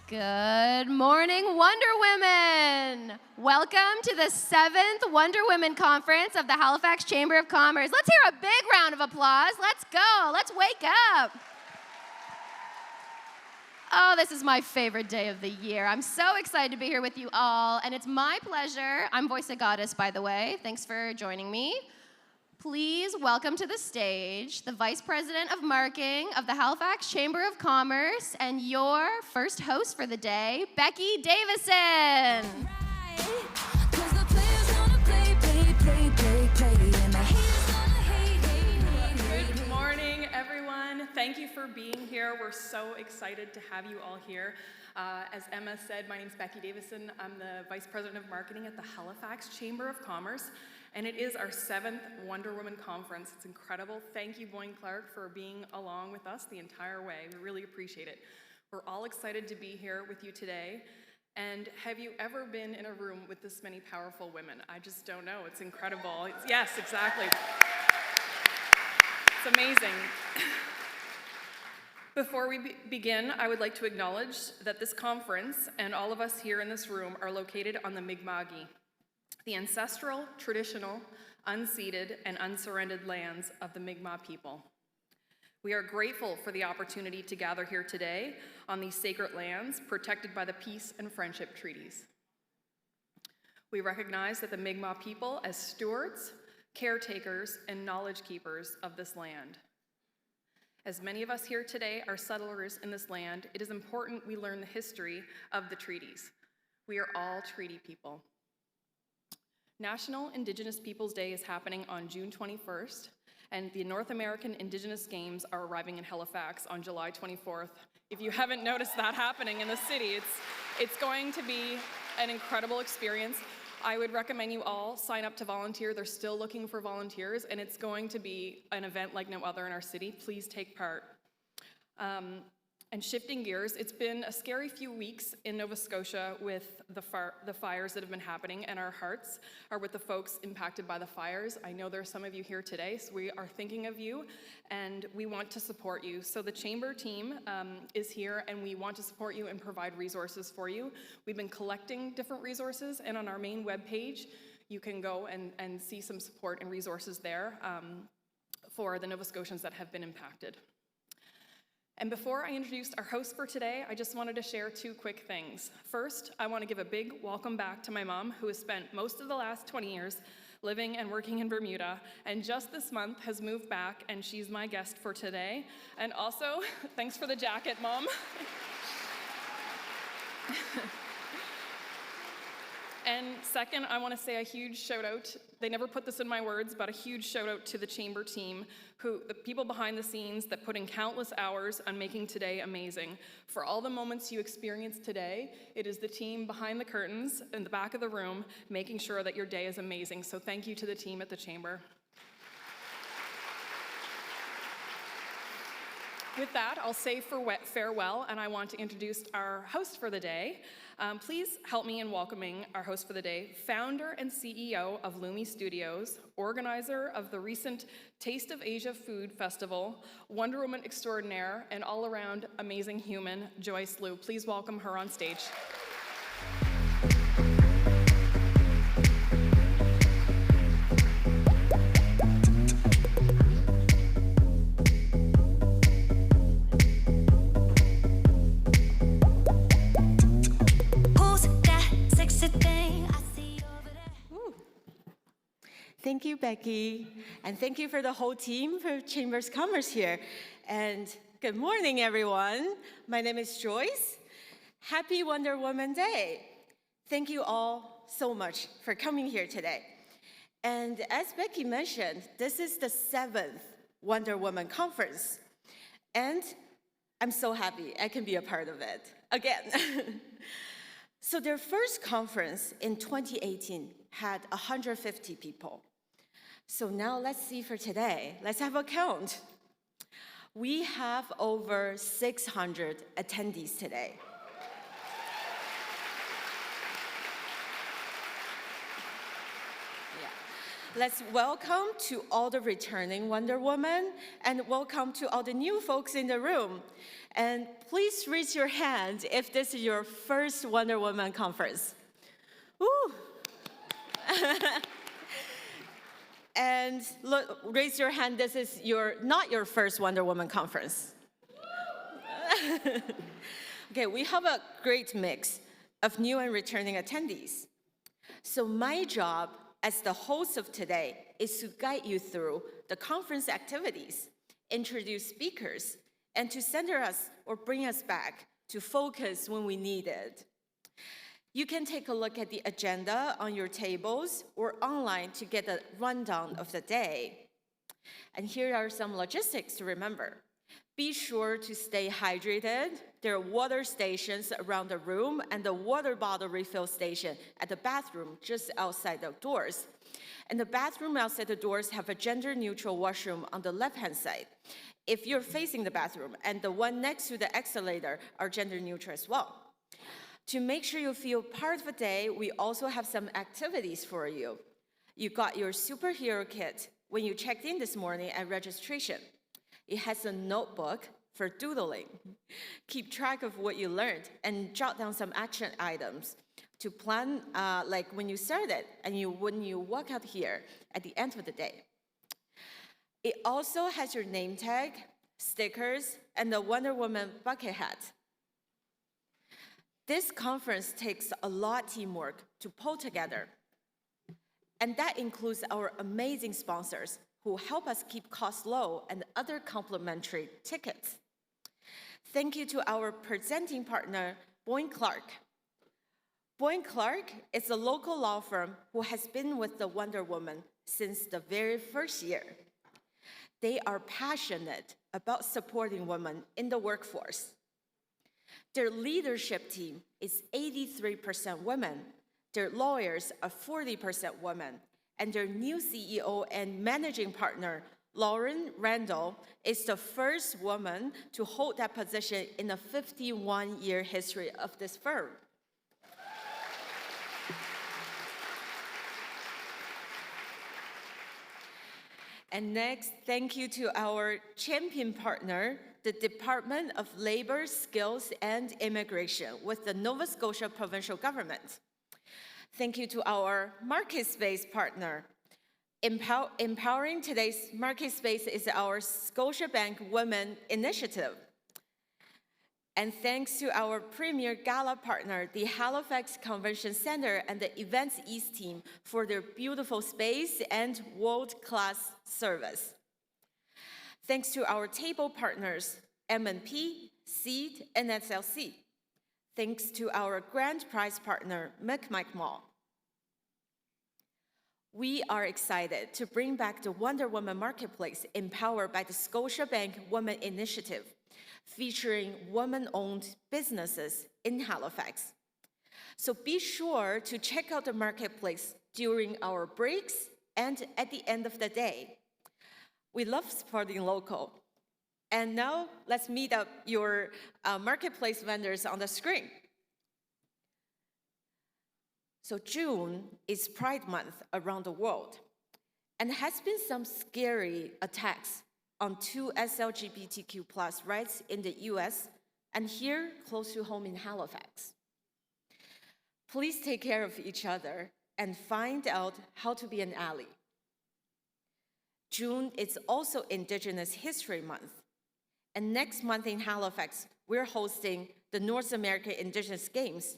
Good morning, Wonder Women! Welcome to the 7th Wonder Women Conference of the Halifax Chamber of Commerce. Let's hear a big round of applause. Let's go. Let's wake up. Oh, this is my favorite day of the year. I'm so excited to be here with you all, and it's my pleasure. I'm Voice of Goddess, by the way. Thanks for joining me. Please welcome to the stage the Vice President of Marketing of the Halifax Chamber of Commerce and your first host for the day, Becky Davidson. Good morning, everyone. Thank you for being here. We're so excited to have you all here. As Emma said, my name is Becky Davidson. I'm the Vice President of Marketing at the Halifax Chamber of Commerce, and it is our 7th Wonder Woman Conference. It's incredible. Thank you, Boyneclarke, for being along with us the entire way. We really appreciate it. We're all excited to be here with you today. And have you ever been in a room with this many powerful women? I just don't know. It's incredible. Yes, exactly. It's amazing. Before we begin, I would like to acknowledge that this conference and all of us here in this room are located on the Mi'kma'ki, the ancestral, traditional, unceded, and unsurrendered lands of the Mi'kmaq people. We are grateful for the opportunity to gather here today on these sacred lands protected by the peace and friendship treaties. We recognize that the Mi'kmaq people as stewards, caretakers, and knowledge keepers of this land. As many of us here today are settlers in this land, it is important we learn the history of the treaties. We are all treaty people. National Indigenous Peoples Day is happening on June 21st, and the North American Indigenous Games are arriving in Halifax on July 24th. If you haven't noticed that happening in the city, it's going to be an incredible experience. I would recommend you all sign up to volunteer. They're still looking for volunteers, and it's going to be an event like no other in our city. Please take part. And shifting gears, it's been a scary few weeks in Nova Scotia with the fires that have been happening, and our hearts are with the folks impacted by the fires. I know there are some of you here today, so we are thinking of you, and we want to support you. So the Chamber team is here, and we want to support you and provide resources for you. We've been collecting different resources, and on our main webpage, you can go and see some support and resources there for the Nova Scotians that have been impacted. And before I introduce our host for today, I just wanted to share 2 quick things. First, I want to give a big welcome back to my mom, who has spent most of the last 20 years living and working in Bermuda, and just this month has moved back, and she's my guest for today. And also, thanks for the jacket, Mom. And second, I want to say a huge shout out, they never put this in my words, but a huge shout out to the Chamber team, the people behind the scenes that put in countless hours on making today amazing. For all the moments you experienced today, it is the team behind the curtains in the back of the room making sure that your day is amazing. So thank you to the team at the Chamber. With that, I'll say farewell, and I want to introduce our host for the day. Please help me in welcoming our host for the day, founder and CEO of Lumi Studios, organizer of the recent Taste of Asia Food Festival, Wonder Woman extraordinaire, and all-around amazing human, Joyce Liu. Please welcome her on stage. Thank you, Becky, and thank you for the whole team for Chamber's Commerce here. And good morning, everyone. My name is Joyce. Happy Wonder Woman Day. Thank you all so much for coming here today. And as Becky mentioned, this is the 7th Wonder Woman Conference. And I'm so happy I can be a part of it again. So their first conference in 2018 had 150 people. So now let's see for today. Let's have a count. We have over 600 attendees today. Let's welcome to all the returning Wonder Woman and welcome to all the new folks in the room. And please raise your hand if this is your first Wonder Woman conference. Woo! And look, raise your hand, this is not your first Wonder Woman conference. Okay, we have a great mix of new and returning attendees. So my job as the host of today is to guide you through the conference activities, introduce speakers, and to center us or bring us back to focus when we need it. You can take a look at the agenda on your tables or online to get a rundown of the day. And here are some logistics to remember. Be sure to stay hydrated. There are water stations around the room and the water bottle refill station at the bathroom just outside the doors. And the bathroom outside the doors have a gender-neutral washroom on the left-hand side if you're facing the bathroom, and the one next to the escalator are gender-neutral as well. To make sure you feel part of the day, we also have some activities for you. You got your superhero kit when you checked in this morning at registration. It has a notebook for doodling. Keep track of what you learned and jot down some action items to plan like when you started and when you walk out here at the end of the day. It also has your name tag, stickers, and the Wonder Woman bucket hat. This conference takes a lot of teamwork to pull together. And that includes our amazing sponsors who help us keep costs low and other complimentary tickets. Thank you to our presenting partner, Boyneclarke. Boyneclarke is a local law firm who has been with the Wonder Woman since the very first year. They are passionate about supporting women in the workforce. Their leadership team is 83% women. Their lawyers are 40% women. And their new CEO and managing partner, Lauren Randall, is the first woman to hold that position in the 51-year history of this firm. And next, thank you to our champion partner, the Department of Labor, Skills, and Immigration with the Nova Scotia provincial government. Thank you to our market space partner. Empowering today's market space is our Scotiabank Women Initiative. And thanks to our premier gala partner, the Halifax Convention Center and the Events East team for their beautiful space and world-class service. Thanks to our table partners, M&P, Seed, and SLC. Thanks to our grand prize partner, McMike Mall. We are excited to bring back the Wonder Woman Marketplace empowered by the Scotiabank Women Initiative, featuring women-owned businesses in Halifax. So be sure to check out the marketplace during our breaks and at the end of the day. We love supporting local. And now let's meet up your marketplace vendors on the screen. So June is Pride Month around the world, and there has been some scary attacks on 2 LGBTQ+ rights in the US and here close to home in Halifax. Please take care of each other and find out how to be an ally. June is also Indigenous History Month, and next month in Halifax, we're hosting the North American Indigenous Games.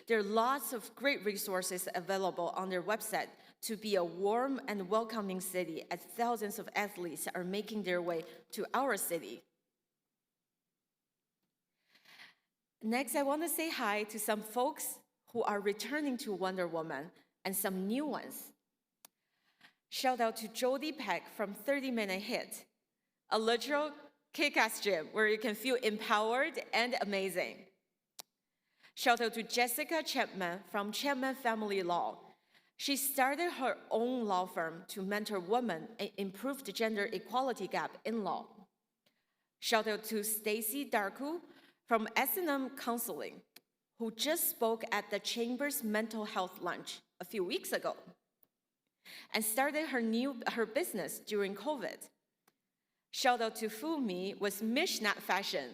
There are lots of great resources available on their website to be a warm and welcoming city as thousands of athletes are making their way to our city. Next, I want to say hi to some folks who are returning to Wonder Woman and some new ones. Shout out to Jody Peck from 30 Minute Hit, a literal kick-ass gym where you can feel empowered and amazing. Shout out to Jessica Chapman from Chapman Family Law. She started her own law firm to mentor women and improve the gender equality gap in law. Shout out to Stacy Darku from S&M Counseling, who just spoke at the Chamber's Mental Health Lunch a few weeks ago. and started her business during COVID. Shout out to Fumi with Mishnat Fashion.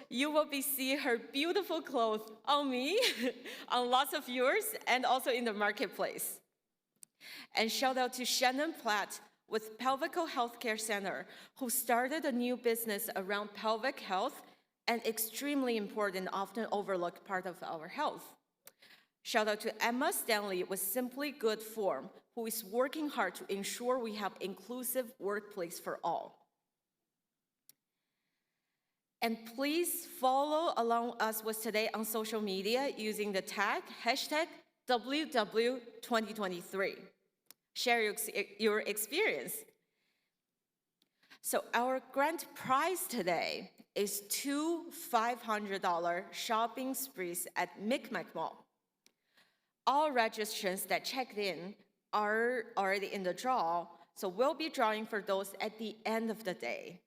You will be seeing her beautiful clothes on me, on lots of yours, and also in the marketplace. And shout out to Shannon Platt with Pelvical Healthcare Center, who started a new business around pelvic health, an extremely important, often overlooked part of our health. Shout out to Emma Stanley with Simply Good Form, who is working hard to ensure we have inclusive workplace for all. And please follow along us with today on social media using the tag #WW2023. Share your experience. So our grand prize today is 2 $500 shopping sprees at Micmac Mall. All registrations that checked in are already in the draw, so we'll be drawing for those at the end of the day.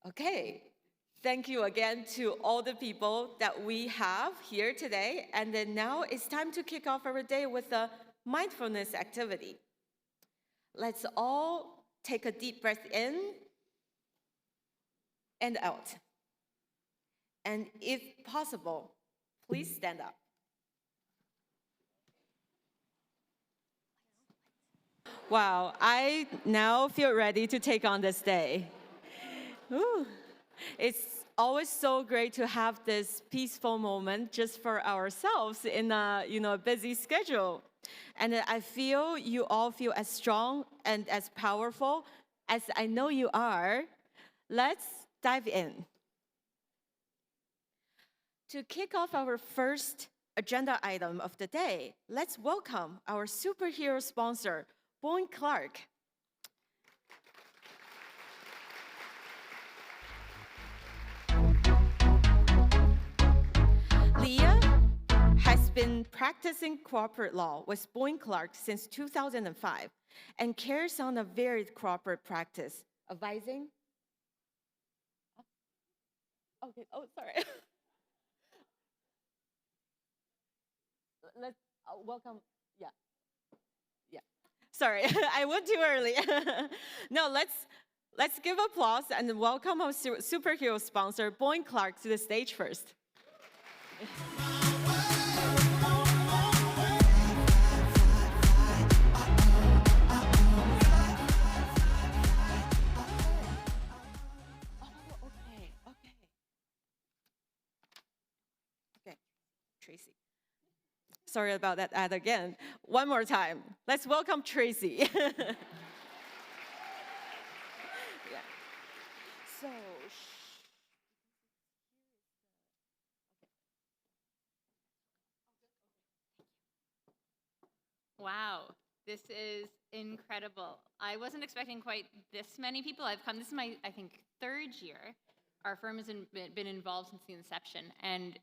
Okay, thank you again to all the people that we have here today. And then now it's time to kick off our day with a mindfulness activity. Let's all take a deep breath in and out. And if possible, please stand up. Wow, I now feel ready to take on this day. Ooh. It's always so great to have this peaceful moment just for ourselves in a busy schedule. And I feel you all feel as strong and as powerful as I know you are. Let's dive in. To kick off our first agenda item of the day, let's welcome our superhero sponsor, Boyneclarke. Leah has been practicing corporate law with Boyneclarke since 2005 and carries on a varied corporate practice, advising. Okay, oh, sorry. Let's welcome, yeah. Sorry, I went too early. No, let's give applause and welcome our superhero sponsor, Boyneclarke, to the stage first. Okay, Tracy. Sorry about that ad again. One more time. Let's welcome Tracy. Yeah. So, Wow, this is incredible. I wasn't expecting quite this many people. This is my, I think, third year. Our firm has been involved since the inception, and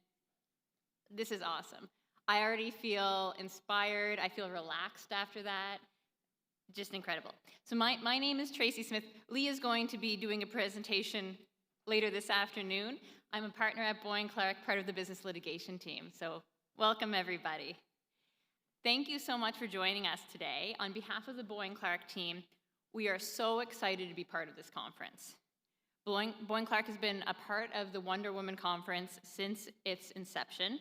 this is awesome. I already feel inspired. I feel relaxed after that. Just incredible. So my name is Tracy Smith. Lee is going to be doing a presentation later this afternoon. I'm a partner at Boyneclarke, part of the business litigation team. So welcome, everybody. Thank you so much for joining us today. On behalf of the Boyneclarke team, we are so excited to be part of this conference. Boyneclarke has been a part of the Wonder Woman Conference since its inception.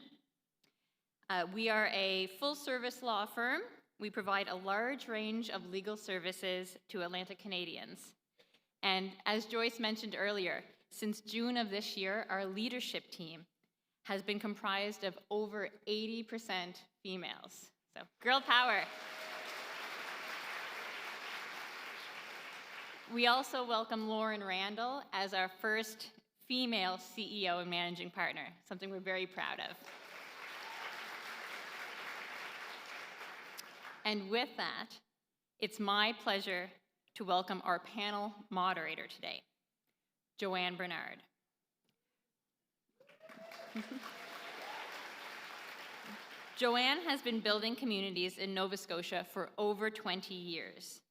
We are a full-service law firm. We provide a large range of legal services to Atlantic Canadians. And as Joyce mentioned earlier, since June of this year, our leadership team has been comprised of over 80% females. So, girl power. We also welcome Lauren Randall as our first female CEO and managing partner, something we're very proud of. And with that, it's my pleasure to welcome our panel moderator today, Joanne Bernard. Joanne has been building communities in Nova Scotia for over 20 years.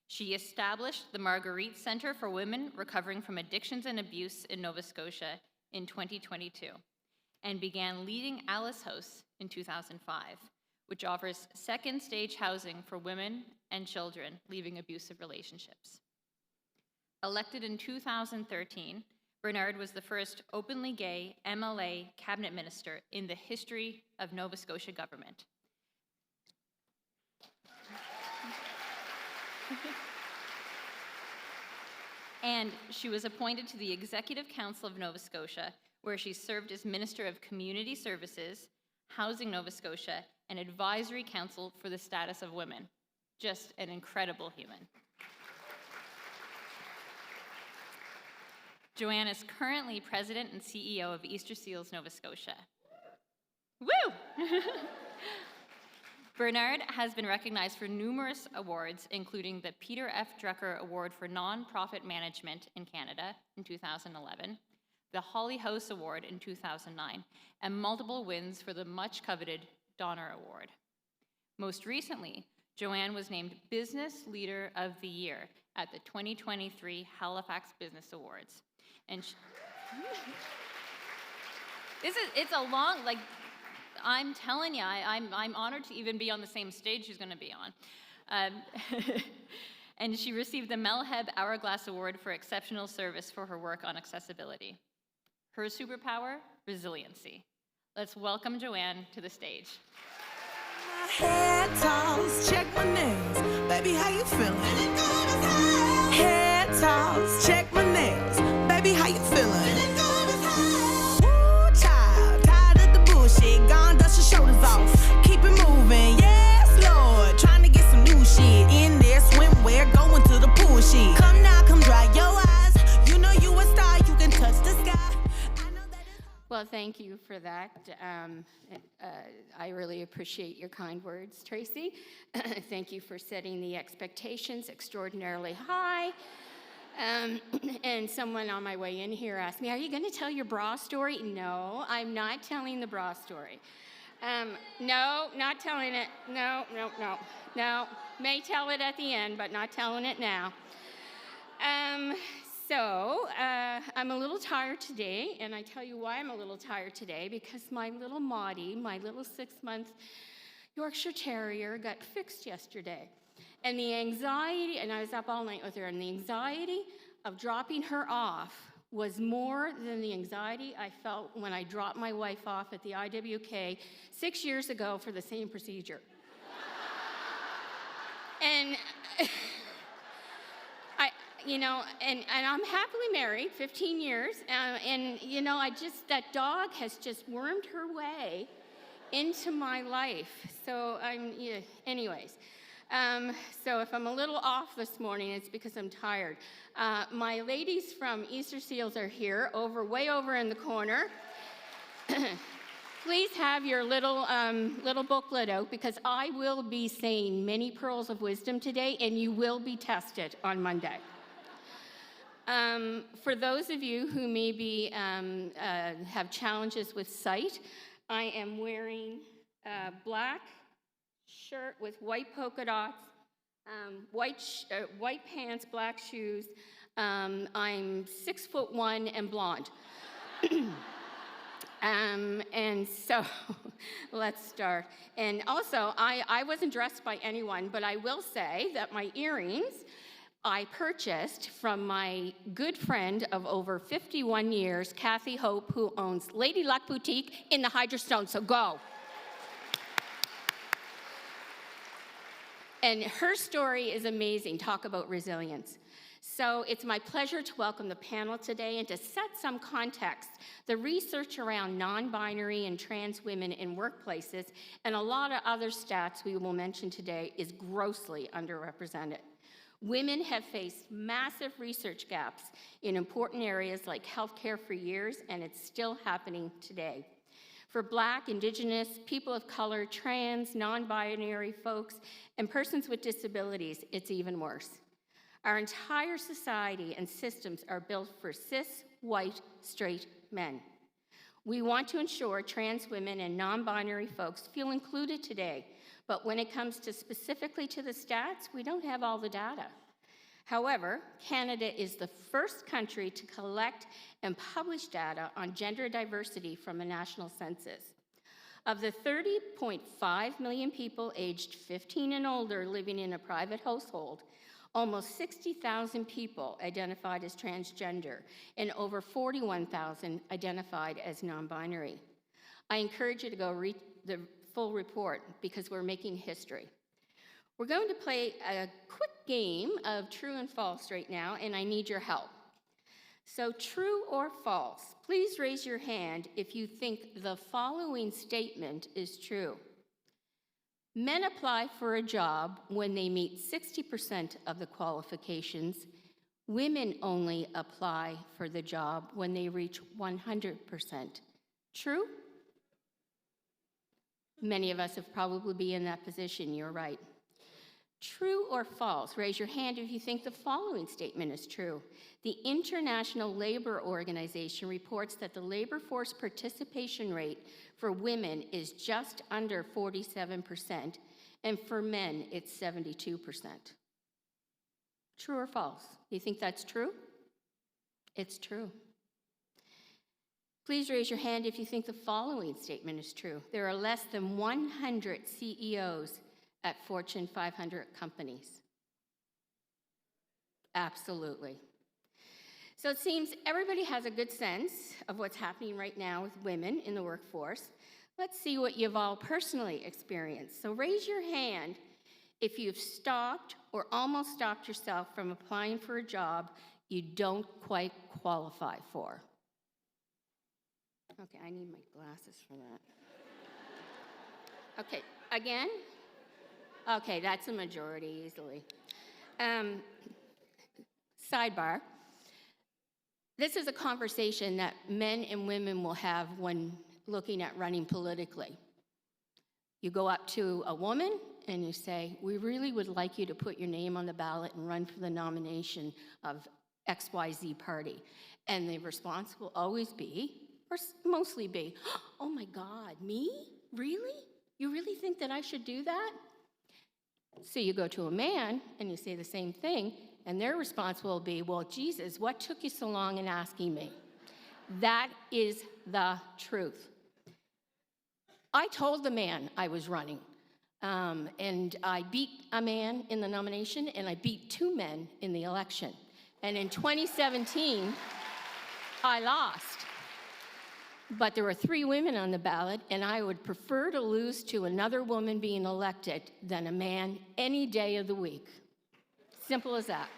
She established the Marguerite Centre for Women Recovering from Addictions and Abuse in Nova Scotia in 2022 and began leading Alice House in 2005, which offers second-stage housing for women and children leaving abusive relationships. Elected in 2013, Bernard was the first openly gay MLA cabinet minister in the history of Nova Scotia government. And she was appointed to the Executive Council of Nova Scotia, where she served as Minister of Community Services, Housing Nova Scotia, and Advisory Council for the Status of Women. Just an incredible human. Joanne is currently President and CEO of Easter Seals Nova Scotia. Woo! Bernard has been recognized for numerous awards, including the Peter F. Drucker Award for Nonprofit Management in Canada in 2011, the Holly House Award in 2009, and multiple wins for the much-coveted Donner Award. Most recently, Joanne was named Business Leader of the Year at the 2023 Halifax Business Awards. And it's a long, I'm telling you, I'm honored to even be on the same stage she's going to be on. And she received the Melheb Hourglass Award for exceptional service for her work on accessibility. Her superpower, resiliency. Let's welcome Joanne to the stage. My head toss, check my nails. Baby, how you feeling? Head toss, check my nails. Baby, how you feeling? Woo, child, tired of the bullshit. Gone, dust your shoulders off. Keep it moving, yes, Lord. Trying to get some new shit in there. Swimwear, going to the pool shit. Come now, come dry your eyes. You know you a star, you can touch the sky. Well, thank you for that. I really appreciate your kind words, Tracy. Thank you for setting the expectations extraordinarily high. And someone on my way in here asked me, are you going to tell your bra story? No, I'm not telling the bra story. No, not telling it. No. May tell it at the end, but not telling it now. So, I'm a little tired today, and I tell you why I'm a little tired today, because my little Maudie, my little 6-month Yorkshire Terrier, got fixed yesterday. And the anxiety, and I was up all night with her, and the anxiety of dropping her off was more than the anxiety I felt when I dropped my wife off at the IWK 6 years ago for the same procedure. And and I'm happily married, 15 years, and that dog has just wormed her way into my life. So anyways. So if I'm a little off this morning, it's because I'm tired. My ladies from Easter Seals are here, way over in the corner. Please have your little booklet out, because I will be saying many pearls of wisdom today, and you will be tested on Monday. For those of you who maybe have challenges with sight, I am wearing a black shirt with white polka dots, white pants, black shoes. I'm 6'1" and blonde. And so let's start. And also, I wasn't dressed by anyone, but I will say that my earrings I purchased from my good friend of over 51 years, Kathy Hope, who owns Lady Luck Boutique in the Hydrostone, so go. And her story is amazing. Talk about resilience. So it's my pleasure to welcome the panel today and to set some context. The research around non-binary and trans women in workplaces and a lot of other stats we will mention today is grossly underrepresented. Women have faced massive research gaps in important areas like healthcare for years, and it's still happening today. For Black, Indigenous, people of color, trans, non-binary folks, and persons with disabilities, it's even worse. Our entire society and systems are built for cis, white, straight men. We want to ensure trans women and non-binary folks feel included today, but when it comes to specifically to the stats, we don't have all the data. However, Canada is the first country to collect and publish data on gender diversity from a national census. Of the 30.5 million people aged 15 and older living in a private household, almost 60,000 people identified as transgender and over 41,000 identified as non-binary. I encourage you to go read the full report because we're making history. We're going to play a quick game of true and false right now, and I need your help. So true or false, please raise your hand if you think the following statement is true. Men apply for a job when they meet 60% of the qualifications. Women only apply for the job when they reach 100%. True? Many of us have probably been in that position, you're right. True or false? Raise your hand if you think the following statement is true. The International Labor Organization reports that the labor force participation rate for women is just under 47%, and for men, it's 72%. True or false? You think that's true? It's true. Please raise your hand if you think the following statement is true. There are less than 100 CEOs at Fortune 500 companies. Absolutely. So it seems everybody has a good sense of what's happening right now with women in the workforce. Let's see what you've all personally experienced. So raise your hand if you've stopped or almost stopped yourself from applying for a job you don't quite qualify for. Okay, I need my glasses for that. Okay, again? Okay, that's a majority easily. Sidebar. This is a conversation that men and women will have when looking at running politically. You go up to a woman and you say, we really would like you to put your name on the ballot and run for the nomination of XYZ party. And the response will always be, or mostly be, oh my God, me? Really? You really think that I should do that? So you go to a man and you say the same thing, and their response will be, well, Jesus, what took you so long in asking me? That is the truth. I told the man I was running, and I beat a man in the nomination, and I beat 2 men in the election. And in 2017, I lost. But there were 3 women on the ballot, and I would prefer to lose to another woman being elected than a man any day of the week. Simple as that.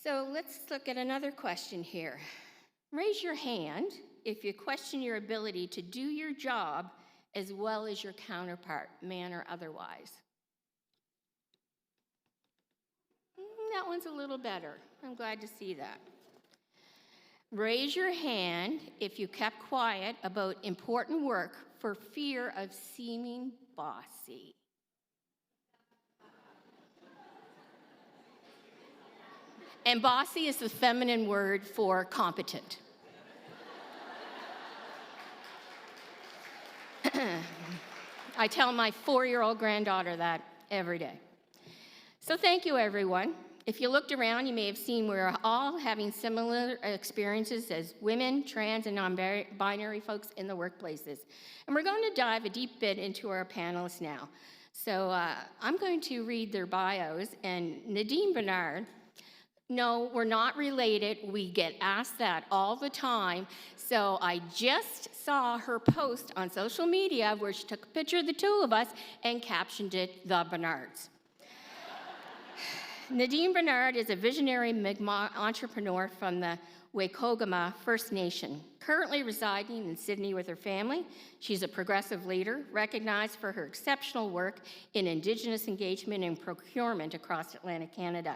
So let's look at another question here. Raise your hand if you question your ability to do your job as well as your counterpart, man or otherwise. That one's a little better. I'm glad to see that. Raise your hand if you kept quiet about important work for fear of seeming bossy. And bossy is the feminine word for competent. I tell my 4-year-old granddaughter that every day. So thank you, everyone. If you looked around, you may have seen we're all having similar experiences as women, trans, and non-binary folks in the workplaces. And we're going to dive a deep bit into our panelists now. So I'm going to read their bios, and Nadine Bernard, no, we're not related. We get asked that all the time. So I just saw her post on social media where she took a picture of the 2 of us and captioned it, The Bernards. Nadine Bernard is a visionary Mi'kmaq entrepreneur from the Waikogama First Nation, currently residing in Sydney with her family. She's a progressive leader, recognized for her exceptional work in Indigenous engagement and procurement across Atlantic Canada.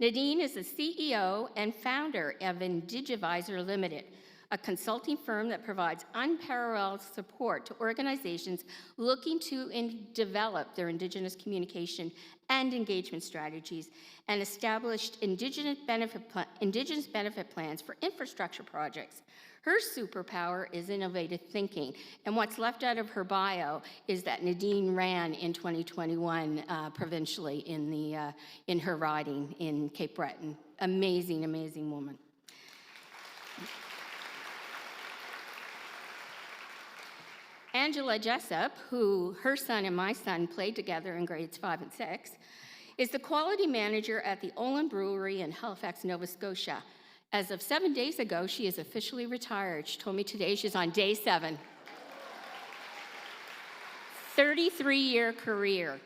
Nadine is the CEO and founder of Indigevisor Limited, a consulting firm that provides unparalleled support to organizations looking to develop their Indigenous communication and engagement strategies, and established Indigenous benefit plans for infrastructure projects. Her superpower is innovative thinking, and what's left out of her bio is that Nadine ran in 2021 provincially in her riding in Cape Breton. Amazing, amazing woman. Angela Jessop, who her son and my son played together in grades 5 and 6, is the quality manager at the Oland Brewery in Halifax, Nova Scotia. As of 7 days ago, she is officially retired. She told me today she's on day 7. 33-year career.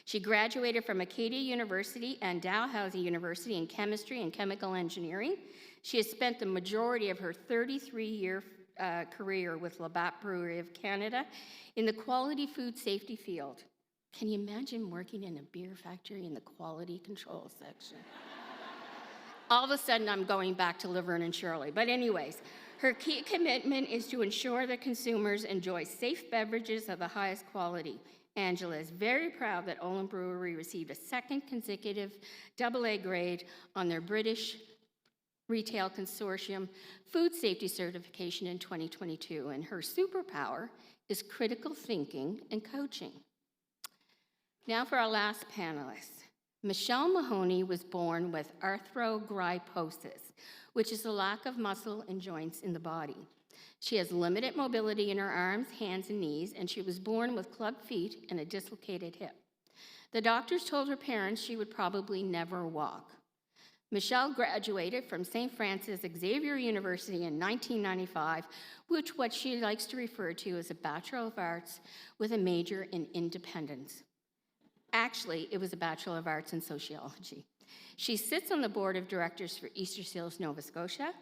She graduated from Acadia University and Dalhousie University in chemistry and chemical engineering. She has spent the majority of her 33-year career with Labatt Brewery of Canada in the quality food safety field. Can you imagine working in a beer factory in the quality control section? All of a sudden, I'm going back to Laverne and Shirley. But anyways, her key commitment is to ensure that consumers enjoy safe beverages of the highest quality. Angela is very proud that Oland Brewery received a second consecutive AA grade on their British Retail Consortium Food Safety Certification in 2022, and her superpower is critical thinking and coaching. Now for our last panelist. Michelle Mahoney was born with arthrogryposis, which is a lack of muscle and joints in the body. She has limited mobility in her arms, hands, and knees, and she was born with club feet and a dislocated hip. The doctors told her parents she would probably never walk. Michelle graduated from St. Francis Xavier University in 1995, which what she likes to refer to as a Bachelor of Arts with a major in independence. Actually, it was a Bachelor of Arts in Sociology. She sits on the board of directors for Easter Seals Nova Scotia,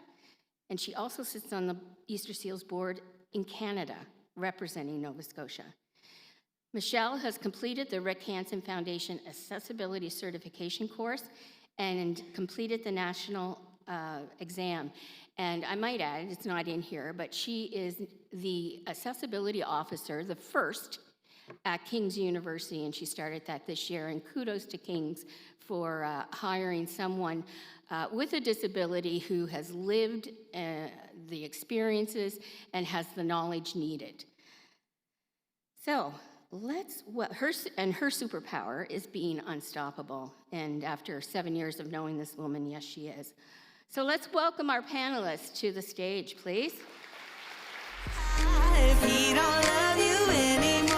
and she also sits on the Easter Seals board in Canada, representing Nova Scotia. Michelle has completed the Rick Hansen Foundation Accessibility Certification course and completed the national exam. And I might add, it's not in here, but she is the accessibility officer, the first at King's University, and she started that this year. And kudos to King's for hiring someone with a disability who has lived the experiences and has the knowledge needed. So her superpower is being unstoppable. And after 7 years of knowing this woman, yes, she is. So let's welcome our panelists to the stage, please. If he don't love you anymore,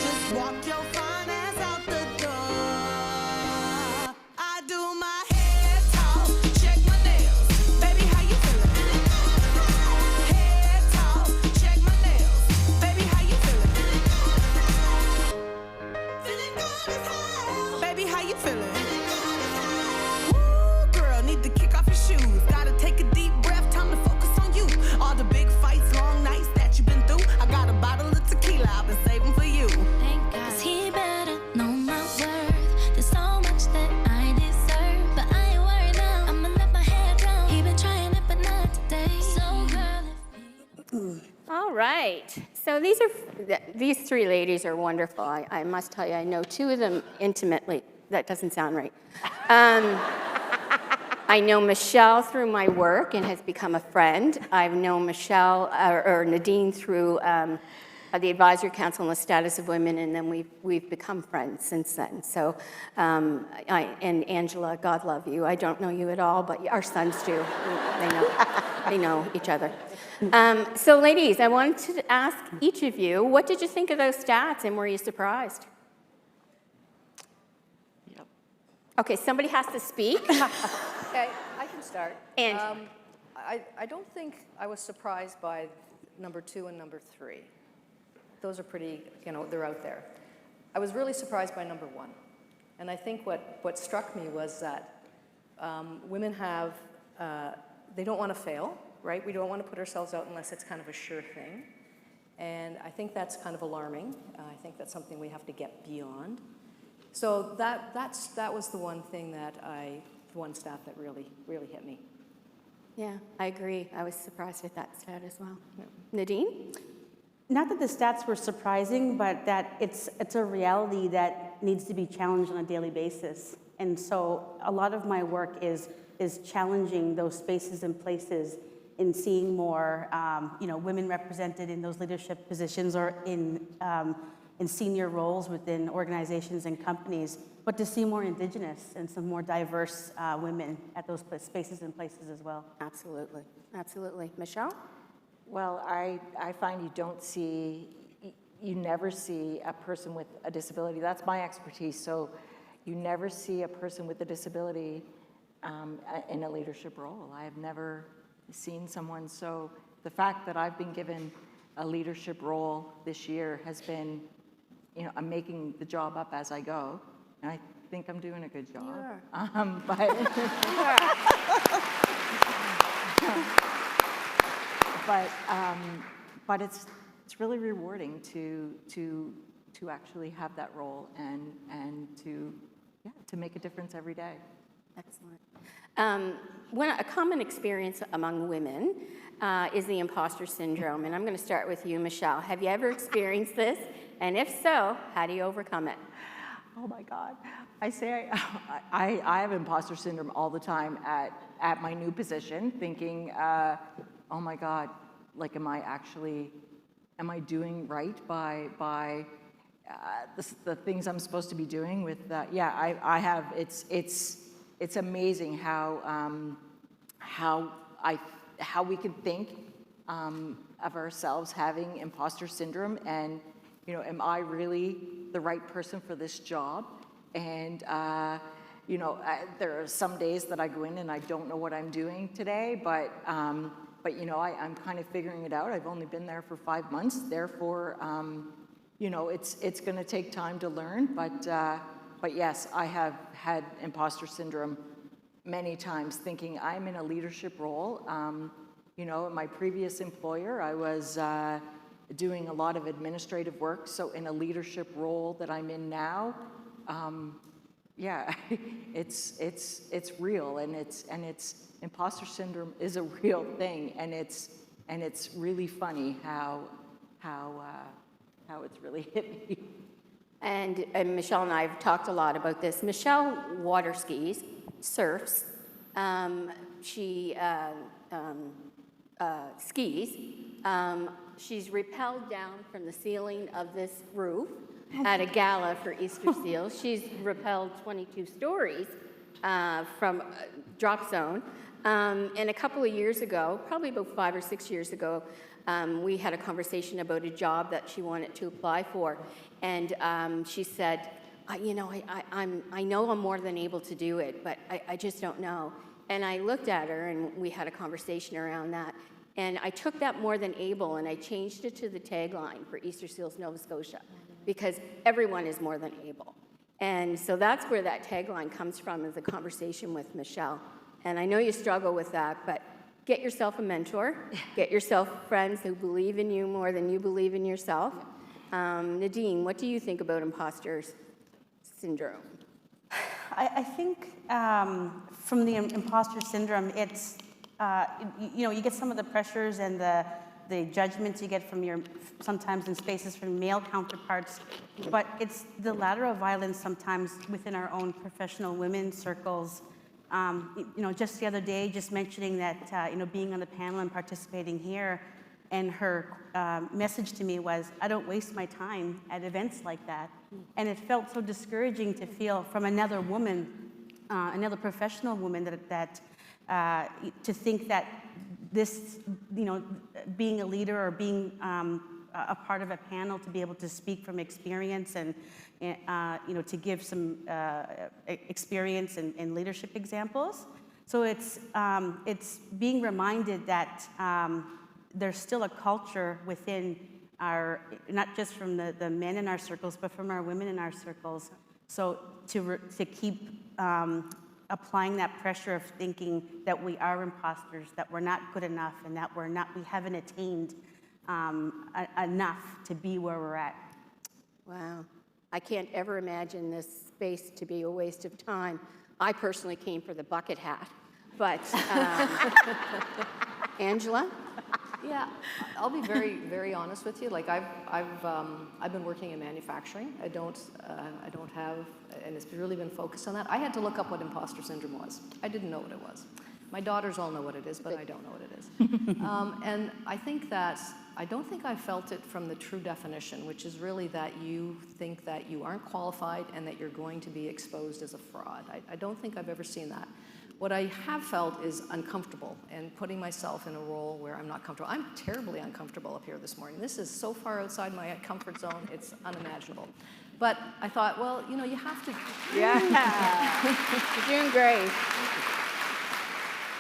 just walk your fine ass out the door. I do my head talk, check my nails. Baby, how you feeling? Head talk, check my nails. Baby, how you feeling? Feeling good as hell. Baby, how you feeling? Woo, girl, need to kick off your shoes. Gotta take a deep breath, time to focus on you. All the big fights, long nights that you've been through. I got a bottle of tequila I've been saving for you. Thank God. 'Cause he better know my worth. There's so much that I deserve, but I ain't worried now. I'ma let my head down. He been trying it, but not today. So girl, All right. So these three ladies are wonderful. I must tell you, I know two of them intimately. That doesn't sound right. I know Michelle through my work and has become a friend. I've known Michelle or Nadine through the Advisory Council on the Status of Women, and then we've become friends since then. So, and Angela, God love you. I don't know you at all, but our sons do. They know each other. So, ladies, I wanted to ask each of you, what did you think of those stats, and were you surprised? Okay, somebody has to speak. Okay, I can start. And I don't think I was surprised by number 2 and number 3. Those are pretty, they're out there. I was really surprised by number 1. And I think what struck me was that women have, they don't want to fail, right? We don't want to put ourselves out unless it's kind of a sure thing. And I think that's kind of alarming. I think that's something we have to get beyond. So that was the one thing one stat that really hit me. yeah, I agree. I was surprised at that stat as well. Yeah. Nadine? Not that the stats were surprising, but that it's a reality that needs to be challenged on a daily basis. And so a lot of my work is challenging those spaces and places in seeing more women represented in those leadership positions or in senior roles within organizations and companies, but to see more Indigenous and some more diverse women at those spaces and places as well. Absolutely. Michelle? Well, I find you never see a person with a disability. That's my expertise. So you never see a person with a disability in a leadership role. I have never seen someone. So the fact that I've been given a leadership role this year has been, I'm making the job up as I go, and I think I'm doing a good job. You are. But it's really rewarding to actually have that role and to make a difference every day. Excellent. A common experience among women is the imposter syndrome, and I'm going to start with you, Michelle. Have you ever experienced this? And if so, how do you overcome it? Oh my God. I say I have imposter syndrome all the time at my new position, thinking, oh my God, like, am I doing right by the things I'm supposed to be doing with that? Yeah, I have. It's amazing how we can think of ourselves having imposter syndrome, and am I really the right person for this job? And there are some days that I go in and I don't know what I'm doing today, but I'm kind of figuring it out. I've only been there for 5 months, therefore, it's going to take time to learn. But yes, I have had imposter syndrome many times, thinking I'm in a leadership role. At my previous employer, I was doing a lot of administrative work. So in a leadership role that I'm in now, it's real, and it's imposter syndrome is a real thing, and it's really funny how it's really hit me. And Michelle and I have talked a lot about this. Michelle water skis, surfs, she skis. She's rappelled down from the ceiling of this roof at a gala for Easter Seals. She's rappelled 22 stories from drop zone. And a couple of years ago, probably about 5 or 6 years ago, we had a conversation about a job that she wanted to apply for. And she said, I know I'm more than able to do it, but I just don't know. And I looked at her, and we had a conversation around that. And I took that more than able, and I changed it to the tagline for Easter Seals Nova Scotia, because everyone is more than able. And so that's where that tagline comes from, is a conversation with Michelle. And I know you struggle with that, but get yourself a mentor, get yourself friends who believe in you more than you believe in yourself. Nadine, what do you think about imposter syndrome? I think from the imposter syndrome, it's, you get some of the pressures and the judgments you get from sometimes in spaces from male counterparts, but it's the lateral violence sometimes within our own professional women's circles. Just the other day, just mentioning that, being on the panel and participating here, and her message to me was, I don't waste my time at events like that. And it felt so discouraging to feel from another woman, another professional woman, that to think that this, being a leader or being a part of a panel, to be able to speak from experience and to give some experience and leadership examples. So it's being reminded that there's still a culture within our, not just from the men in our circles, but from our women in our circles. So to keep applying that pressure of thinking that we are imposters, that we're not good enough, and that we haven't attained enough to be where we're at. Wow. I can't ever imagine this space to be a waste of time. I personally came for the bucket hat, but Angela? Yeah, I'll be very, very honest with you. Like I've been working in manufacturing. I don't have, and it's really been focused on that. I had to look up what imposter syndrome was. I didn't know what it was. My daughters all know what it is, but I don't know what it is. And I don't think I felt it from the true definition, which is really that you think that you aren't qualified and that you're going to be exposed as a fraud. I don't think I've ever seen that. What I have felt is uncomfortable and putting myself in a role where I'm not comfortable. I'm terribly uncomfortable up here this morning. This is so far outside my comfort zone, it's unimaginable. But I thought, well, you know, you have to. Yeah, you're doing great.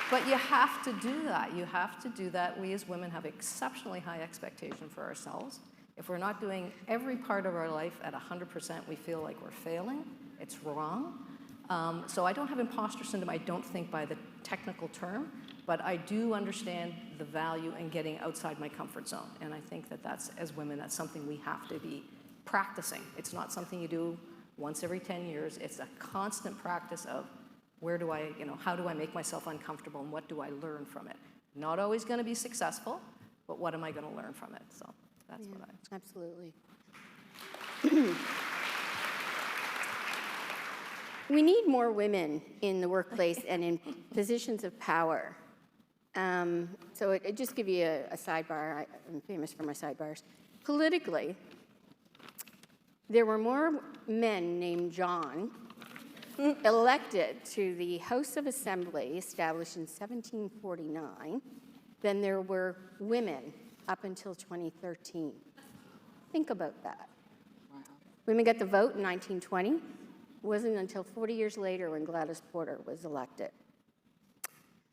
But you have to do that. You have to do that. We as women have exceptionally high expectation for ourselves. If we're not doing every part of our life at 100%, we feel like we're failing. It's wrong. So I don't have imposter syndrome, I don't think, by the technical term, but I do understand the value in getting outside my comfort zone. And I think that that's, as women, that's something we have to be practicing. It's not something you do once every 10 years. It's a constant practice of where do I, you know, how do I make myself uncomfortable and what do I learn from it? Not always going to be successful, but what am I going to learn from it? So that's what I... Absolutely. We need more women in the workplace and in positions of power. So it just give you a sidebar. I'm famous for my sidebars. Politically, there were more men named John elected to the House of Assembly, established in 1749, than there were women up until 2013. Think about that. Wow. Women got the vote in 1920. It wasn't until 40 years later when Gladys Porter was elected.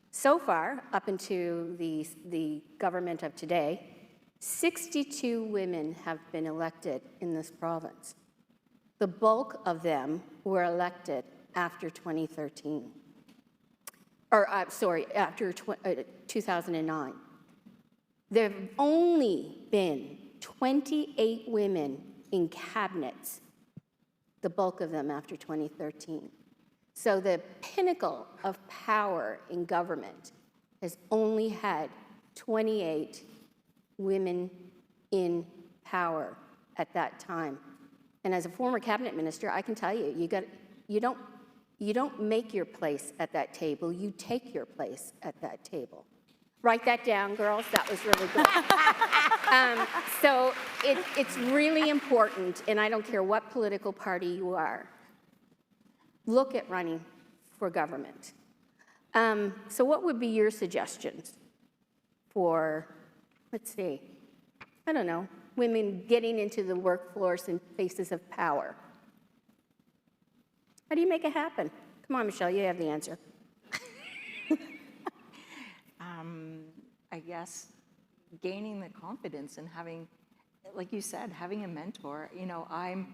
So far, up into the government of today, 62 women have been elected in this province. The bulk of them were elected after 2013. After 2009. There have only been 28 women in cabinets, the bulk of them after 2013. So the pinnacle of power in government has only had 28 women in power at that time. And as a former cabinet minister, I can tell you, you don't make your place at that table, you take your place at that table. Write that down, girls, that was really good. So it's really important, and I don't care what political party you are, look at running for government. So what would be your suggestions for, let's see, I don't know, women getting into the workforce in places of power? How do you make it happen? Come on, Michelle, you have the answer. I guess gaining the confidence and having, like you said, having a mentor. You know, I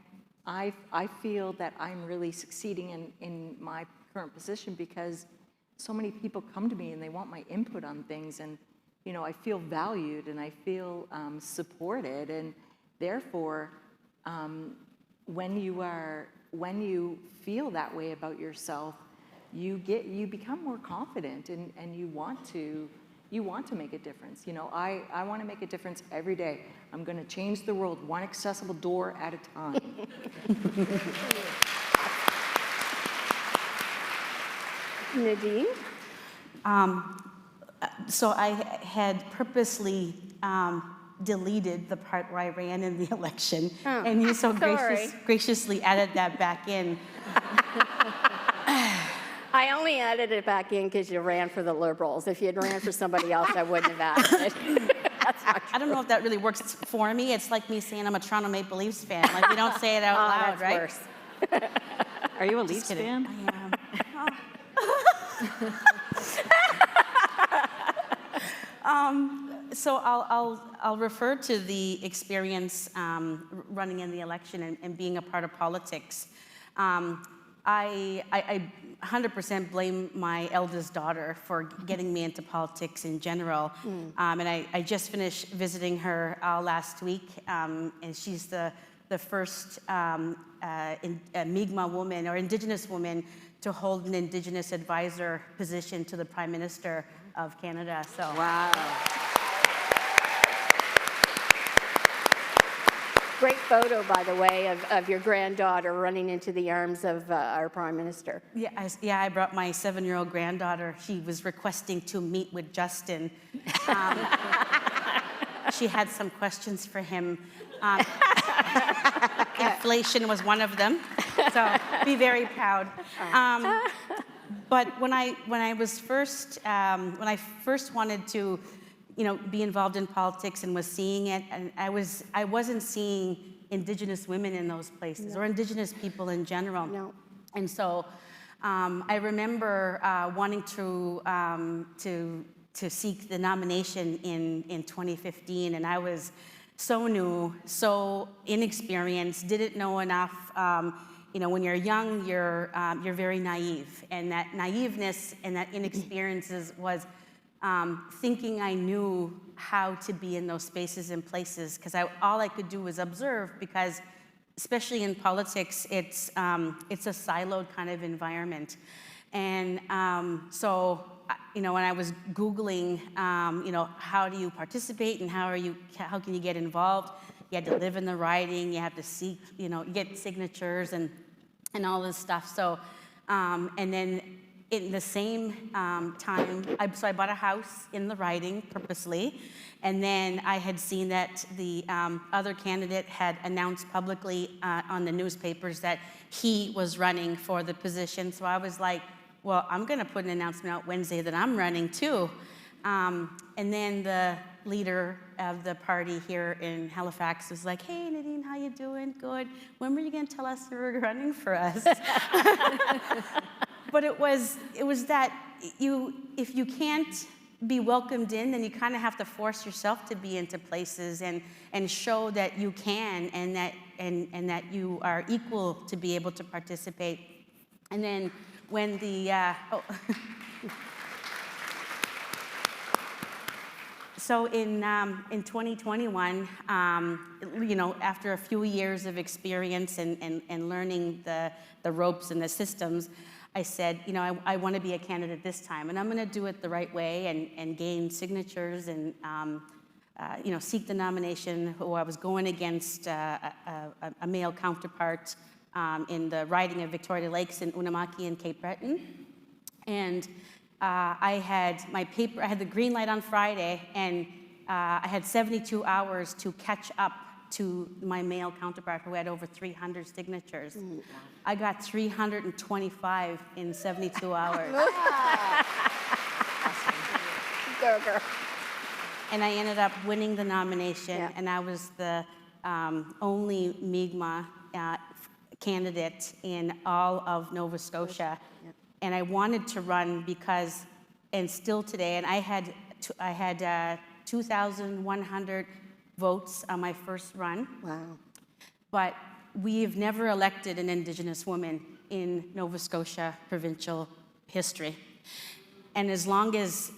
feel that I'm really succeeding in my current position because so many people come to me and they want my input on things, and you know, I feel valued and I feel supported, and therefore, when you feel that way about yourself, you become more confident, and you want to make a difference. You know, I want to make a difference every day. I'm going to change the world one accessible door at a time. Nadine? So I had purposely deleted the part where I ran in the election, and you so graciously added that back in. I only added it back in because you ran for the Liberals. If you had ran for somebody else, I wouldn't have added it. I don't know if that really works for me. It's like me saying I'm a Toronto Maple Leafs fan. Like, we don't say it out loud, that's right? Worse. Are you a Leafs fan? I am. So I'll refer to the experience running in the election and being a part of politics. I 100% blame my eldest daughter for getting me into politics in general. And I just finished visiting her last week, and she's the first Mi'kmaq woman or Indigenous woman to hold an Indigenous advisor position to the Prime Minister of Canada. So Wow. Great photo, by the way, of your granddaughter running into the arms of our Prime Minister. Yeah, I brought my 7-year-old granddaughter. She was requesting to meet with Justin. She had some questions for him. Inflation was one of them, so be very proud. But when I first wanted to, be involved in politics and was seeing it, and I wasn't seeing Indigenous women in those places or Indigenous people in general. No. And so I remember wanting to seek the nomination in 2015, and I was so new, so inexperienced, didn't know enough. When you're young, you're very naive, and that naiveness and that inexperience was thinking I knew how to be in those spaces and places, because all I could do was observe, because especially in politics, it's a siloed kind of environment. And so, when I was Googling, how do you participate and how can you get involved? You had to live in the riding, you have to seek, get signatures and all this stuff. So, and then in the same time, I bought a house in the riding purposely, and then I had seen that the other candidate had announced publicly on the newspapers that he was running for the position. So I was like, well, I'm gonna put an announcement out Wednesday that I'm running too. And then the leader of the party here in Halifax was like, hey, Nadine, how you doing? Good. When were you gonna tell us you were running for us? But it was that if you can't be welcomed in, then you kind of have to force yourself to be into places and show that you can and that you are equal to be able to participate. And then when the so in 2021, after a few years of experience and learning the ropes and the systems, I said, I want to be a candidate this time, and I'm going to do it the right way and gain signatures and, seek the nomination. Who I was going against a male counterpart in the riding of Victoria Lakes in Unamaki and Cape Breton. And I had the green light on Friday, and I had 72 hours to catch up to my male counterpart who had over 300 signatures. I got 325 in 72 hours. Go, girl. And I ended up winning the nomination, and I was the only Mi'kmaq candidate in all of Nova Scotia. And I wanted to run because, and still today, and I had 2,100 votes on my first run. Wow. But we've never elected an Indigenous woman in Nova Scotia provincial history. And as long as,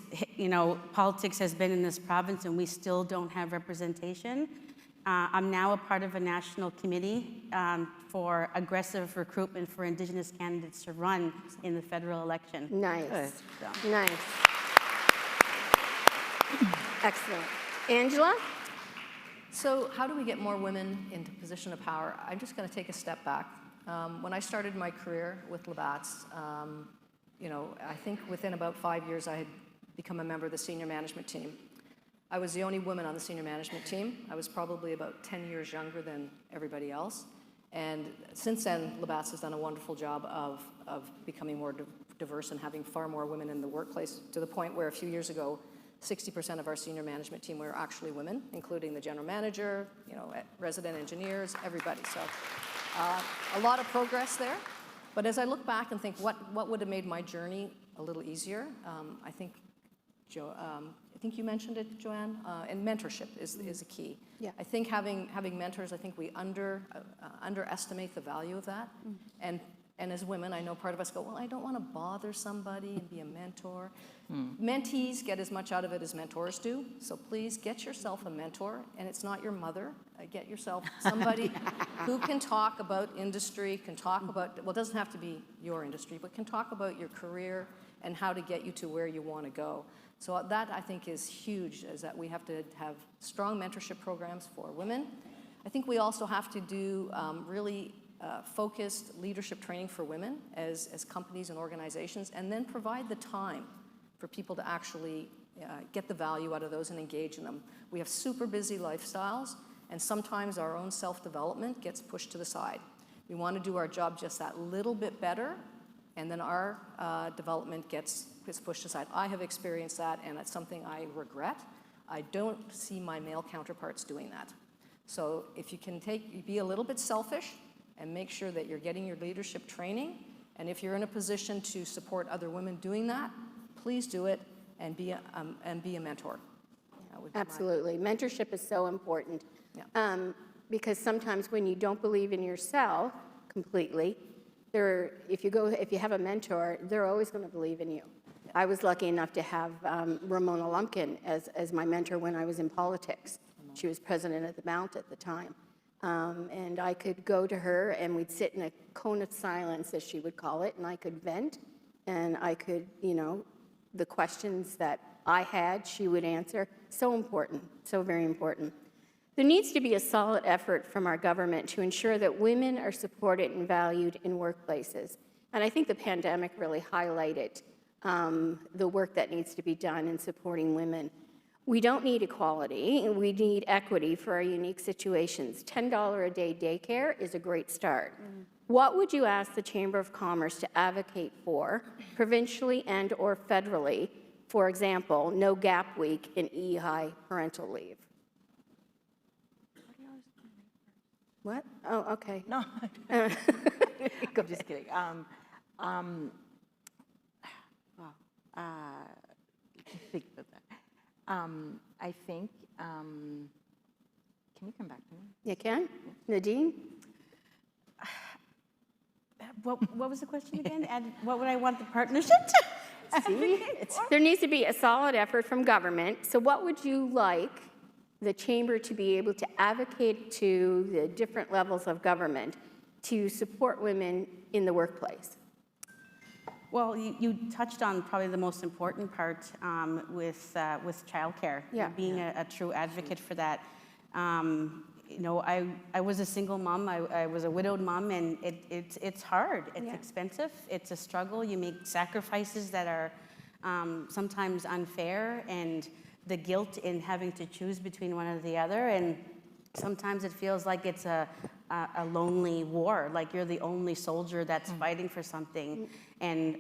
politics has been in this province and we still don't have representation, I'm now a part of a national committee for aggressive recruitment for Indigenous candidates to run in the federal election. Nice. Nice. Excellent. Angela? So how do we get more women into position of power? I'm just going to take a step back. When I started my career with Labatt's, I think within about 5 years I had become a member of the senior management team. I was the only woman on the senior management team. I was probably about 10 years younger than everybody else. And since then, Labatt's has done a wonderful job of becoming more diverse and having far more women in the workplace, to the point where a few years ago, 60% of our senior management team were actually women, including the general manager, resident engineers, everybody. So a lot of progress there. But as I look back and think what would have made my journey a little easier, I think you mentioned it, Joanne, and mentorship is a key. Yeah. I think having mentors, I think we underestimate the value of that. And as women, I know part of us go, well, I don't want to bother somebody and be a mentor. Mentees get as much out of it as mentors do. So please get yourself a mentor, and it's not your mother. Get yourself somebody who can talk about industry, can talk about, well, it doesn't have to be your industry, but can talk about your career and how to get you to where you want to go. So that, I think, is huge, is that we have to have strong mentorship programs for women. I think we also have to do really focused leadership training for women as companies and organizations, and then provide the time for people to actually get the value out of those and engage in them. We have super busy lifestyles, and sometimes our own self-development gets pushed to the side. We want to do our job just that little bit better, and then our development gets pushed aside. I have experienced that, and it's something I regret. I don't see my male counterparts doing that. So if you can be a little bit selfish and make sure that you're getting your leadership training, and if you're in a position to support other women doing that, please do it and be a mentor. That would be Absolutely. Mentorship is so important. Yeah. Because sometimes when you don't believe in yourself completely, if you have a mentor, they're always going to believe in you. Yeah. I was lucky enough to have Ramona Lumpkin as my mentor when I was in politics. She was president of the Mount at the time. And I could go to her and we'd sit in a cone of silence, as she would call it, and I could vent, and I could, the questions that I had, she would answer. So important, so very important. There needs to be a solid effort from our government to ensure that women are supported and valued in workplaces. And I think the pandemic really highlighted the work that needs to be done in supporting women. We don't need equality, we need equity for our unique situations. $10 a day daycare is a great start. What would you ask the Chamber of Commerce to advocate for, provincially and or federally? For example, no gap week in EHI parental leave. What? Oh, okay. No. Go I'm just kidding. Think about that. I think, can you come back to me? You can? Nadine? What was the question again? And what would I want the partnership to? See? There needs to be a solid effort from government. So what would you like the Chamber to be able to advocate to the different levels of government to support women in the workplace? Well, you touched on probably the most important part with childcare. Yeah. Being a true advocate for that. I was a single mom. I was a widowed mom, and it's hard. It's expensive. It's a struggle. You make sacrifices that are sometimes unfair, and the guilt in having to choose between one or the other. And sometimes it feels like it's a lonely war, like you're the only soldier that's fighting for something, and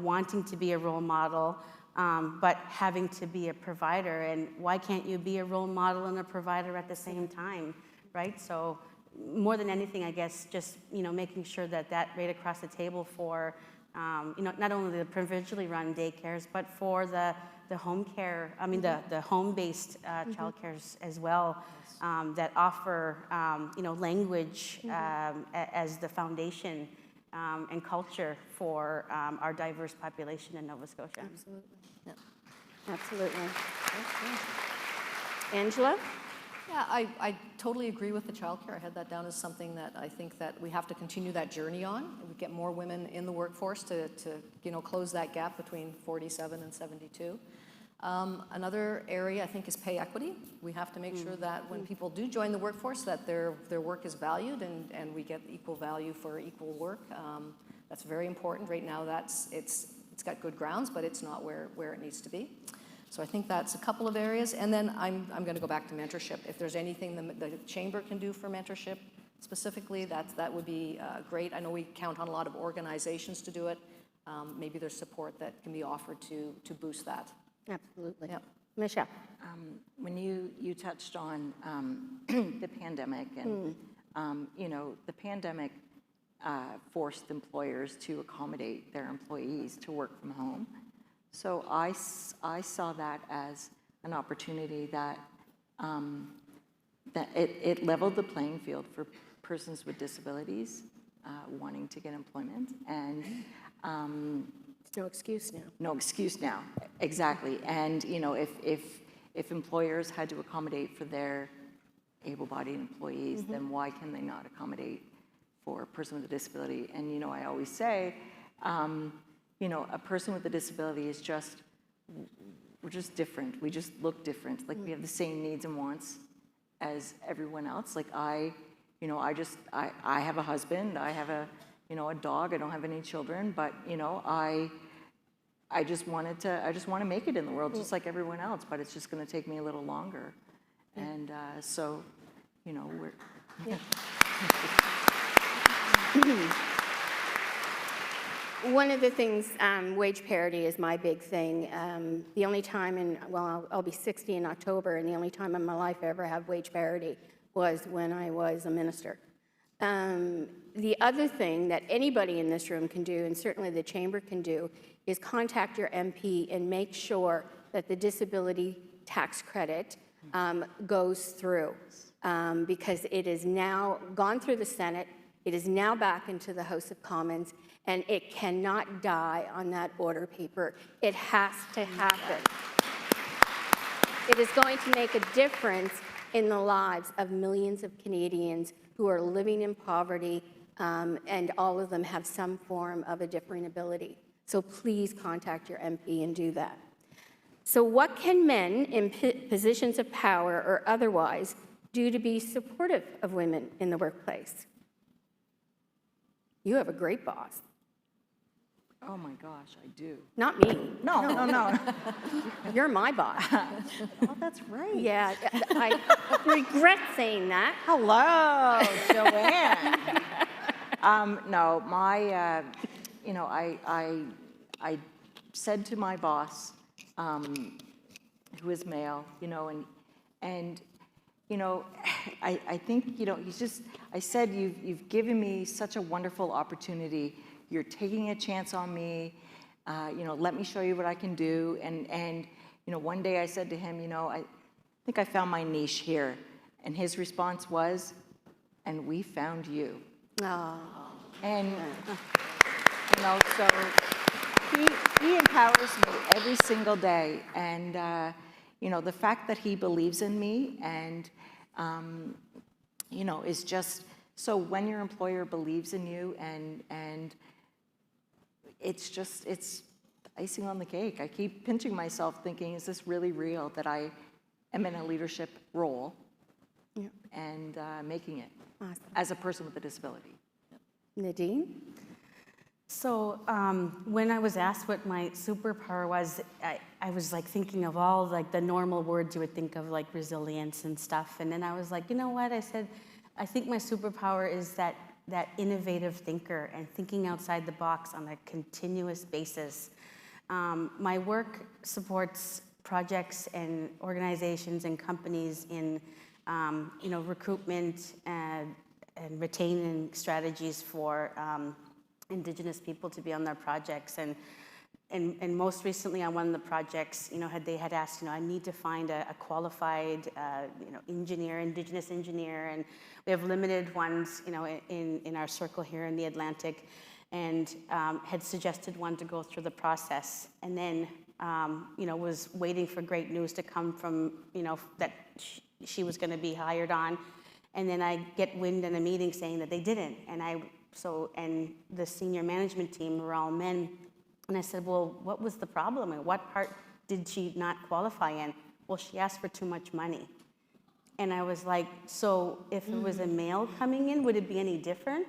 wanting to be a role model, but having to be a provider. And why can't you be a role model and a provider at the same time, right? So more than anything, I guess, just making sure that right across the table for not only the provincially run daycares, but for the home care, the home-based childcares as well, that offer, language as the foundation and culture for our diverse population in Nova Scotia. Absolutely. Yeah. Absolutely. Angela? Yeah, I totally agree with the childcare. I had that down as something that I think that we have to continue that journey on. We get more women in the workforce to close that gap between 47 and 72. Another area I think is pay equity. We have to make sure that when people do join the workforce that their work is valued and we get equal value for equal work. That's very important. Right now it's got good grounds, but it's not where it needs to be. So I think that's a couple of areas. And then I'm going to go back to mentorship. If there's anything the Chamber can do for mentorship specifically, that would be great. I know we count on a lot of organizations to do it. Maybe there's support that can be offered to boost that. Absolutely. Yep. Michelle? When you touched on the pandemic, and the pandemic forced employers to accommodate their employees to work from home. So I saw that as an opportunity that it leveled the playing field for persons with disabilities wanting to get employment, and no excuse now. No excuse now, exactly. And if employers had to accommodate for their able-bodied employees, then why can they not accommodate for a person with a disability? And I always say, a person with a disability is we're just different. We just look different. Like we have the same needs and wants as everyone else. Like I have a husband. I have a dog. I don't have any children, but I just want to make it in the world just like everyone else. But it's just going to take me a little longer, and so we're. One of the things, wage parity is my big thing. The only time I'll be 60 in October, and the only time in my life I ever have wage parity was when I was a minister. The other thing that anybody in this room can do, and certainly the chamber can do, is contact your MP and make sure that the disability tax credit goes through, because it is now gone through the Senate, it is now back into the House of Commons, and it cannot die on that order paper. It has to happen. It is going to make a difference in the lives of millions of Canadians who are living in poverty, and all of them have some form of a differing ability. So please contact your MP and do that. So what can men in positions of power or otherwise do to be supportive of women in the workplace? You have a great boss. Oh my gosh, I do. Not me. No. You're my boss. Oh, that's right. Yeah, I regret saying that. Hello, Joanne. No, my, I said to my boss, who is male, and I think, I said, you've given me such a wonderful opportunity. You're taking a chance on me. Let me show you what I can do. And one day I said to him, I think I found my niche here. And his response was, and we found you. Oh. And, so he empowers me every single day. And, the fact that he believes in me and, is just, so when your employer believes in you and it's icing on the cake. I keep pinching myself thinking, is this really real that I am in a leadership role and making it as a person with a disability? Nadine? So when I was asked what my superpower was, I was like thinking of all like the normal words you would think of, like resilience and stuff. And then I was like, you know what? I said, I think my superpower is that innovative thinker and thinking outside the box on a continuous basis. My work supports projects and organizations and companies in recruitment and retaining strategies for Indigenous people to be on their projects. And most recently on one of the projects, they had asked, I need to find a qualified, engineer, Indigenous engineer, and we have limited ones, in our circle here in the Atlantic, and had suggested one to go through the process, and then, was waiting for great news to come from, that she was going to be hired on, and then I get wind in a meeting saying that they didn't, and the senior management team were all men. And I said, well, what was the problem? And what part did she not qualify in? Well, she asked for too much money. And I was like, so if it was a male coming in, would it be any different?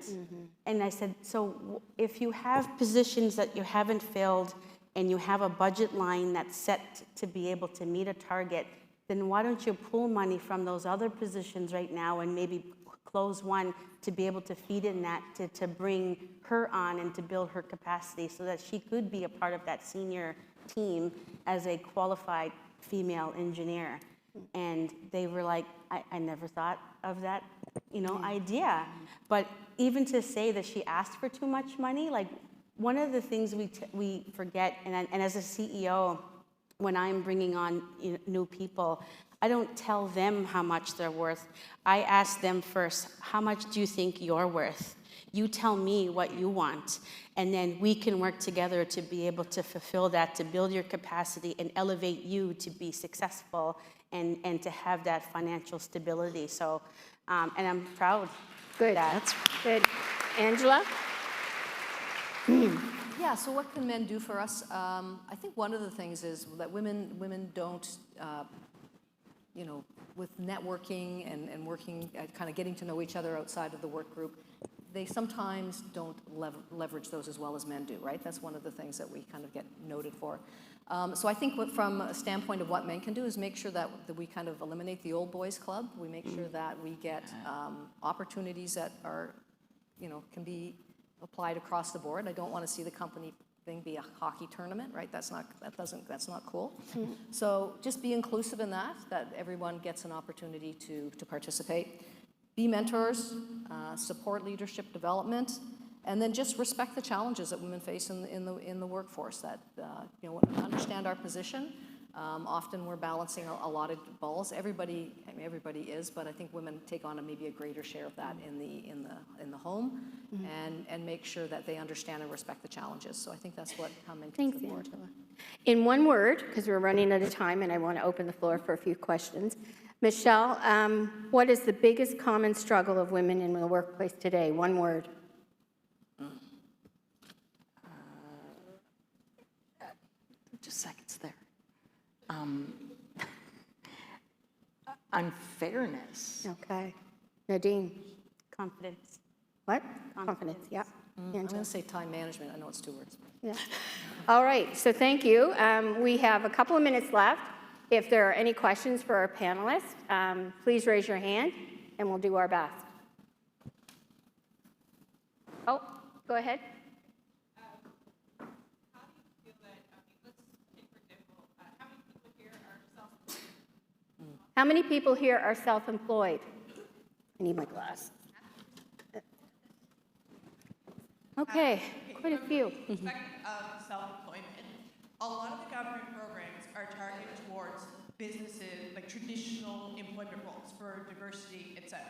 And I said, so if you have positions that you haven't filled and you have a budget line that's set to be able to meet a target, then why don't you pull money from those other positions right now and maybe close one to be able to feed in that, to bring her on and to build her capacity so that she could be a part of that senior team as a qualified female engineer. And they were like, I never thought of that, idea. But even to say that she asked for too much money, like one of the things we forget, and as a CEO, when I'm bringing on new people, I don't tell them how much they're worth. I ask them first, how much do you think you're worth? You tell me what you want, and then we can work together to be able to fulfill that, to build your capacity and elevate you to be successful and to have that financial stability. So, and I'm proud. Good. That's good. Angela? Yeah, so what can men do for us? I think one of the things is that women don't, with networking and working, kind of getting to know each other outside of the work group, they sometimes don't leverage those as well as men do, right? That's one of the things that we kind of get noted for. So I think from a standpoint of what men can do is make sure that we kind of eliminate the old boys club. We make sure that we get opportunities that are, can be applied across the board. I don't want to see the company thing be a hockey tournament, right? That's not cool. So just be inclusive in that everyone gets an opportunity to participate. Be mentors, support leadership development, and then just respect the challenges that women face in the workforce. That understand our position. Often we're balancing a lot of balls. Everybody is, but I think women take on maybe a greater share of that in the home, and make sure that they understand and respect the challenges. So I think that's what coming to the board. Angela. In one word, because we're running out of time, and I want to open the floor for a few questions. Michelle, what is the biggest common struggle of women in the workplace today? One word. Just seconds there. Unfairness. Okay. Nadine. Confidence. What? Confidence, yeah. I'm going to say time management. I know it's 2 words. Yeah. All right, so thank you. We have a couple of minutes left. If there are any questions for our panelists, please raise your hand and we'll do our best. Oh, go ahead. How many people here are self-employed? I need my glass. Okay, quite a few. Perspective of self-employment, a lot of the government programs are targeted towards businesses, like traditional employment roles for diversity, etc.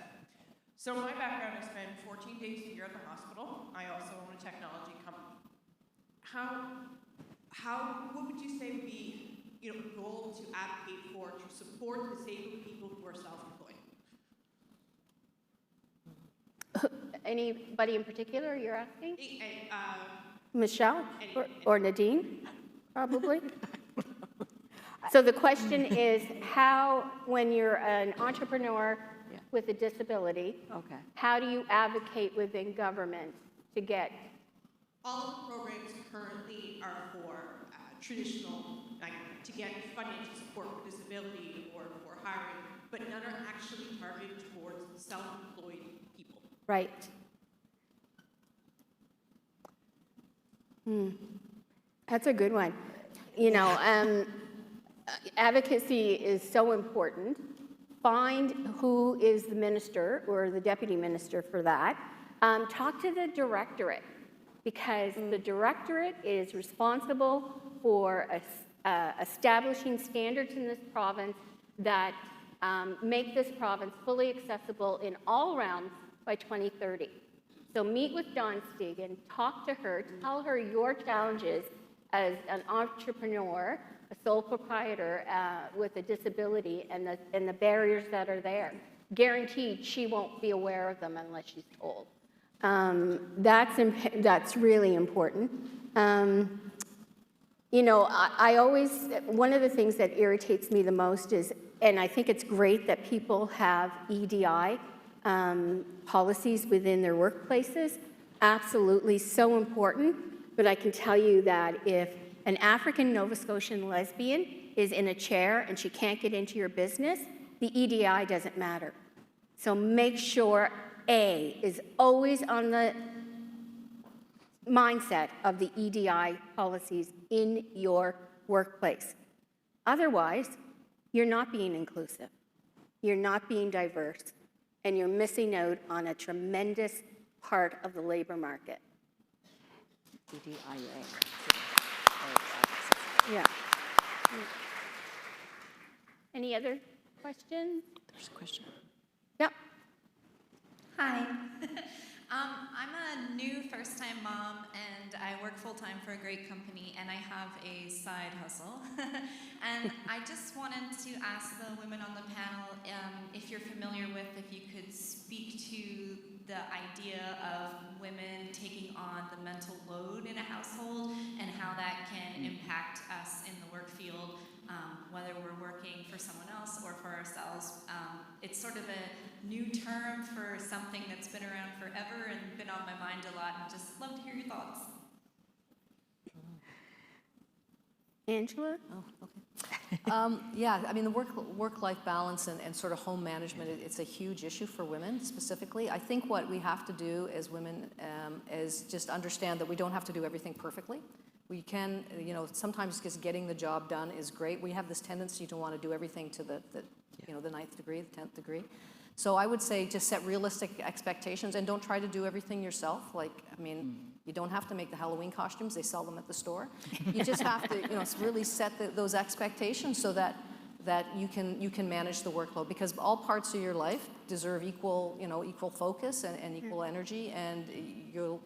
So my background, I spent 14 days a year at the hospital. I also own a technology company. What would you say would be a goal to advocate for to support disabled people who are self-employed? Anybody in particular you're asking? Michelle or Nadine, probably. So the question is how, when you're an entrepreneur with a disability, how do you advocate within government to get? All of the programs currently are for traditional, to get financial support for disability or for hiring, but none are actually targeted towards self-employed people. Right. That's a good one. Advocacy is so important. Find who is the minister or the deputy minister for that. Talk to the directorate, because the directorate is responsible for establishing standards in this province that make this province fully accessible in all realms by 2030. So meet with Dawn Stegan, talk to her, tell her your challenges as an entrepreneur, a sole proprietor with a disability, and the barriers that are there. Guaranteed she won't be aware of them unless she's told. That's really important. I always, one of the things that irritates me the most is, and I think it's great that people have EDI policies within their workplaces, absolutely so important, but I can tell you that if an African Nova Scotian lesbian is in a chair and she can't get into your business, the EDI doesn't matter. So make sure A is always on the mindset of the EDI policies in your workplace. Otherwise, you're not being inclusive, you're not being diverse, and you're missing out on a tremendous part of the labor market. EDIA. Yeah. Any other questions? There's a question. Yep. Hi. I'm a new first-time mom, and I work full-time for a great company, and I have a side hustle. And I just wanted to ask the women on the panel if you're familiar with, if you could speak to the idea of women taking on the mental load in a household and how that can impact us in the work field, whether we're working for someone else or for ourselves. It's sort of a new term for something that's been around forever and been on my mind a lot, and just love to hear your thoughts. Angela? Oh, okay. Yeah, I mean, the work-life balance and sort of home management, it's a huge issue for women specifically. I think what we have to do as women is just understand that we don't have to do everything perfectly. We can, sometimes just getting the job done is great. We have this tendency to want to do everything to the 9th degree, the 10th degree. So I would say just set realistic expectations and don't try to do everything yourself. You don't have to make the Halloween costumes. They sell them at the store. You just have to, really set those expectations so that you can manage the workload, because all parts of your life deserve equal focus and equal energy, and you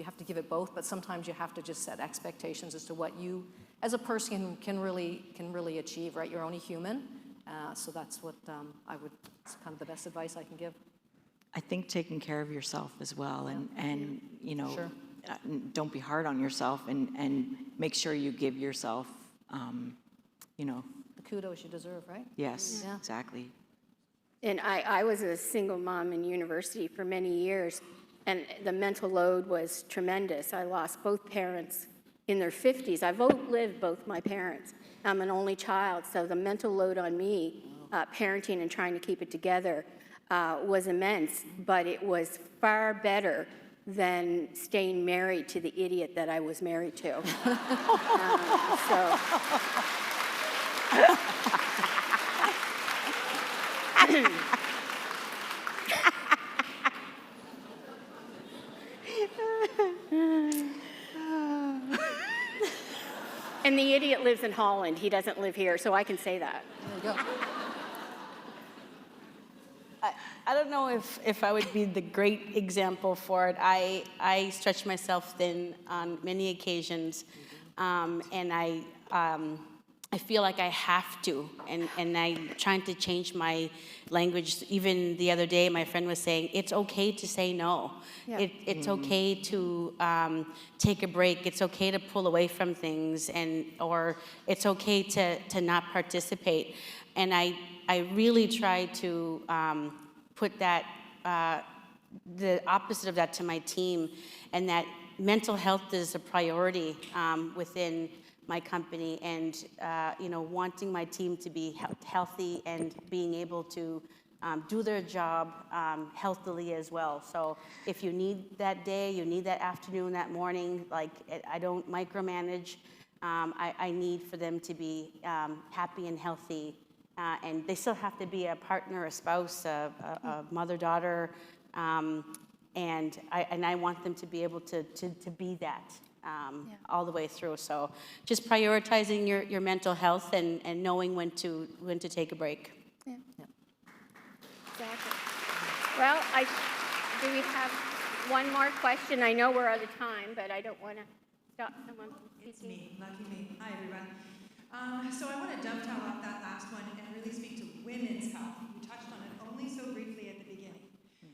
have to give it both. But sometimes you have to just set expectations as to what you, as a person, can really achieve. Right? You're only human. So that's what it's kind of the best advice I can give. I think taking care of yourself as well, and Sure. Don't be hard on yourself, and make sure you give yourself, the kudos you deserve, right? Yes, Yeah. exactly. And I was a single mom in university for many years, and the mental load was tremendous. I lost both parents in their 50s. I've outlived both my parents. I'm an only child, so the mental load on me, parenting and trying to keep it together, was immense, but it was far better than staying married to the idiot that I was married to. And the idiot lives in Holland. He doesn't live here, so I can say that. There you go. I don't know if I would be the great example for it. I stretch myself thin on many occasions, and I feel like I have to, and I'm trying to change my language. Even the other day, my friend was saying, it's okay to say no. Yeah. It's okay to take a break. It's okay to pull away from things, or it's okay to not participate. And I really try to put that, the opposite of that to my team, and that mental health is a priority within my company, and wanting my team to be healthy and being able to do their job healthily as well. So if you need that day, you need that afternoon, that morning, I don't micromanage. I need for them to be happy and healthy. And they still have to be a partner, a spouse, a mother-daughter, and I want them to be able to be that all the way through. So just prioritizing your mental health and knowing when to take a break. Yeah. Exactly. Well, do we have one more question? I know we're out of time, but I don't want to stop someone from speaking. It's me, lucky me. Hi, everyone. So I want to dovetail off that last one and really speak to women's health. You touched on it only so briefly at the beginning,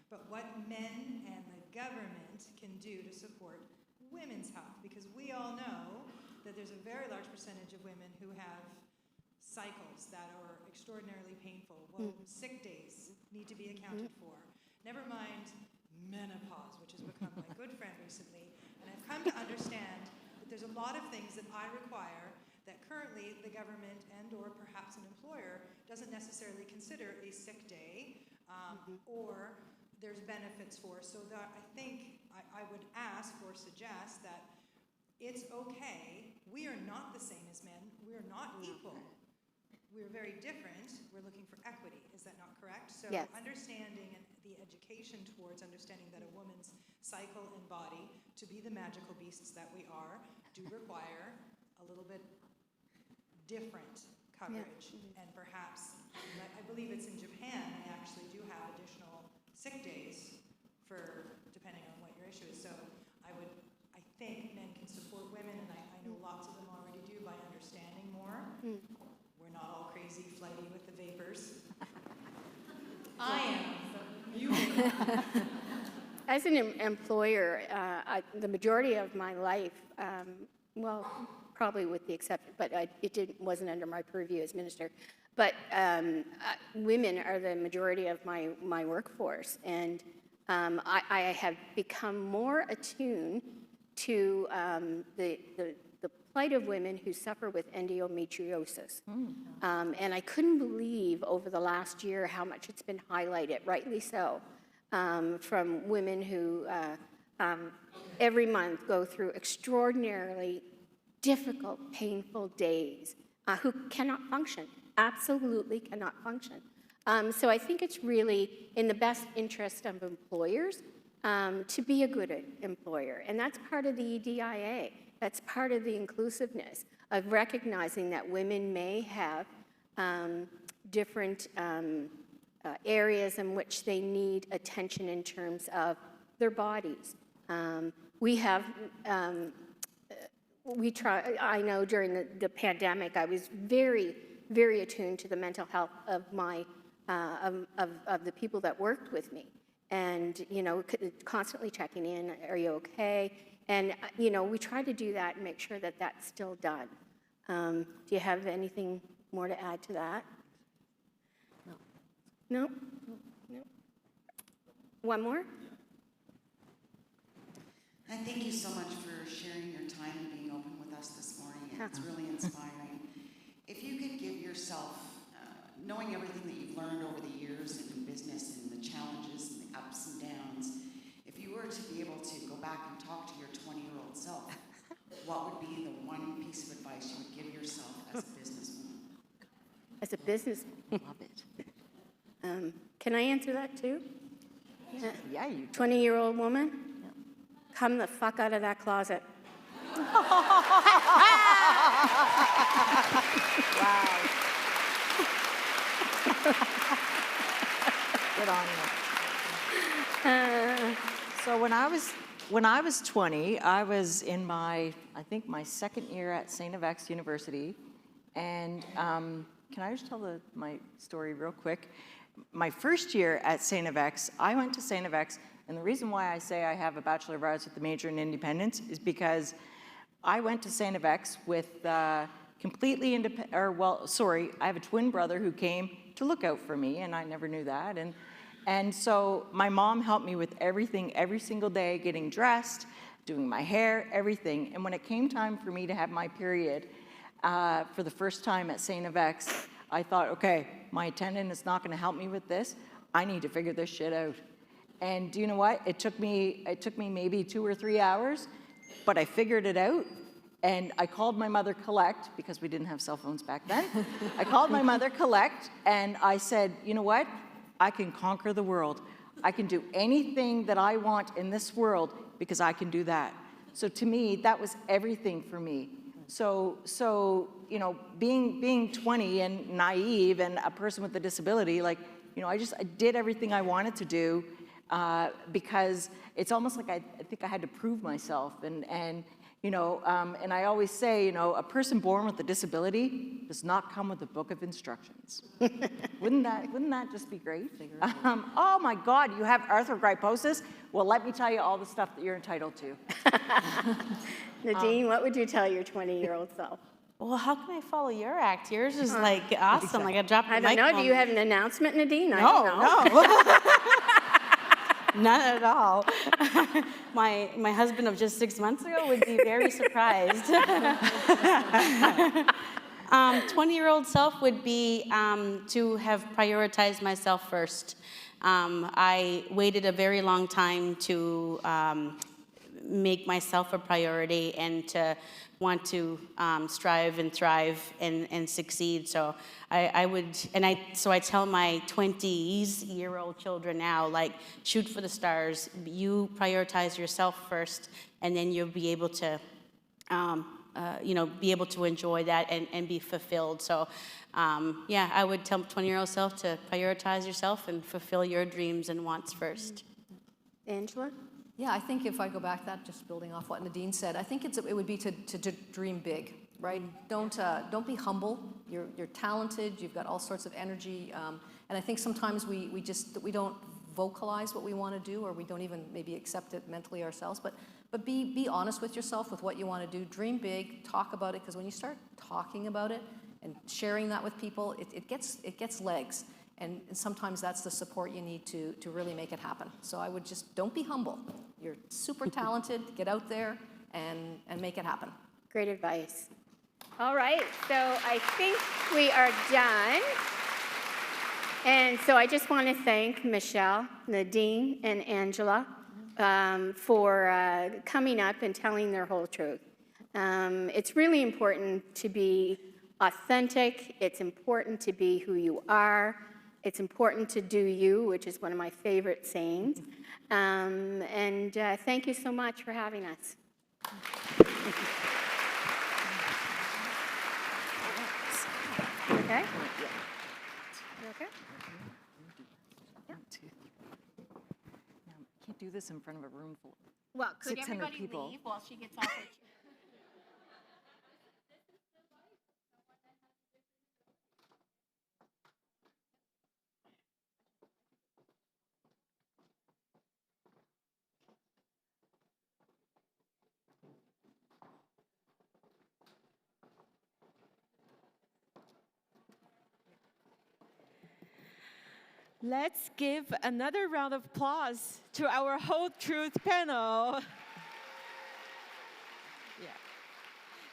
but what men and the government can do to support women's health, because we all know that there's a very large percentage of women who have cycles that are extraordinarily painful. Well, sick days need to be accounted for. Never mind menopause, which has become my good friend recently, and I've come to understand that there's a lot of things that I require that currently the government and or perhaps an employer doesn't necessarily consider a sick day or there's benefits for. So that I think I would ask or suggest that it's okay. We are not the same as men. We are not equal. We're very different. We're looking for equity. Is that not correct? So yes. Understanding and the education towards understanding that a woman's cycle and body, to be the magical beasts that we are, do require a little bit different coverage. Yeah. And perhaps, I believe it's in Japan, they actually do have additional sick days for depending on what your issue is. So I think men can support women, and I know lots of them already do by understanding more. We're not all crazy, flighty with the vapors. I am, but you are. As an employer, the majority of my life, probably with the exception, but it wasn't under my purview as minister. But women are the majority of my workforce, and I have become more attuned to the plight of women who suffer with endometriosis. And I couldn't believe over the last year how much it's been highlighted, rightly so, from women who every month go through extraordinarily difficult, painful days, who cannot function, absolutely cannot function. So I think it's really in the best interest of employers to be a good employer. And that's part of the EDIA. That's part of the inclusiveness of recognizing that women may have different areas in which they need attention in terms of their bodies. I know during the pandemic, I was very, very attuned to the mental health of my, of the people that worked with me. And, you know, constantly checking in, are you okay? And, you know, we try to do that and make sure that that's still done. Do you have anything more to add to that? No? No? One more? I thank you so much for sharing your time and being open with us this morning. It's really inspiring. If you could give yourself, knowing everything that you've learned over the years in business and the challenges and the ups and downs, if you were to be able to go back and talk to your 20-year-old self, what would be the one piece of advice you would give yourself as a businesswoman? As a business, love it. Can I answer that too? Yeah, you 20-year-old woman? Yeah. Come the fuck out of that closet. Wow. Good on you. So when I was 20, I was in my second year at St. FX University, and can I just tell my story real quick? My first year at St. FX, I went to St. FX, and the reason why I say I have a Bachelor of Arts with a major in independence is because I went to St. FX with completely independent, I have a twin brother who came to look out for me, and I never knew that. And so my mom helped me with everything, every single day, getting dressed, doing my hair, everything. And when it came time for me to have my period for the first time at St. FX, I thought, okay, my attendant is not going to help me with this. I need to figure this shit out. And do you know what? It took me maybe 2 or 3 hours, but I figured it out. And I called my mother Collect, because we didn't have cell phones back then. I called my mother Collect, and I said, you know what? I can conquer the world. I can do anything that I want in this world because I can do that. So to me, that was everything for me. So you know, being 20 and naive and a person with a disability, like, you know, I did everything I wanted to do because it's almost like I think I had to prove myself. And you know, and I always say, you know, a person born with a disability does not come with a book of instructions. Wouldn't that just be great? Oh my God, you have arthrogryposis? Well, let me tell you all the stuff that you're entitled to. Nadine, what would you tell your 20-year-old self? Well, how can I follow your act? Yours is like awesome. Like I dropped the I don't know. Do you have an announcement, Nadine? I don't know. None at all. My husband of just 6 months ago would be very surprised. 20-year-old self would be to have prioritized myself first. I waited a very long time to make myself a priority and to want to strive and thrive and succeed. So so I tell my 20-year-old children now, like, shoot for the stars. You prioritize yourself first, and then you'll be able to, you know, be able to enjoy that and be fulfilled. So, yeah, I would tell 20-year-old self to prioritize yourself and fulfill your dreams and wants first. Angela? Yeah, I think if I go back to that, just building off what Nadine said, I think it would be to dream big, right? Don't be humble. You're talented. You've got all sorts of energy, and I think sometimes we don't vocalize what we want to do, or we don't even maybe accept it mentally ourselves. But be honest with yourself with what you want to do. Dream big. Talk about it, because when you start talking about it and sharing that with people, it gets legs. And sometimes that's the support you need to really make it happen. So I would just, don't be humble. You're super talented. Get out there and make it happen. Great advice. All right, so I think we are done. And so I just want to thank Michelle, Nadine, and Angela for coming up and telling their whole truth. It's really important to be authentic. It's important to be who you are. It's important to do you, which is one of my favorite sayings. And thank you so much for having us. Okay? You okay? Can't do this in front of a room full. Well, could 600 everybody people. leave while she gets off her chair? Let's give another round of applause to our Whole Truth panel. Yeah.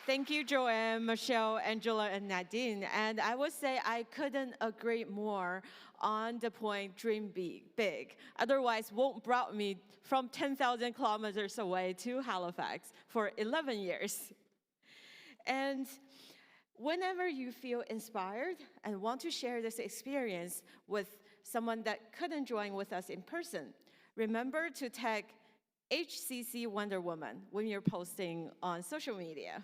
Thank you, Joanne, Michelle, Angela, and Nadine. And I would say I couldn't agree more on the point, dream big. Otherwise, won't brought me from 10,000 kilometers away to Halifax for 11 years. And whenever you feel inspired and want to share this experience with someone that couldn't join with us in person, remember to tag HCC Wonder Woman when you're posting on social media.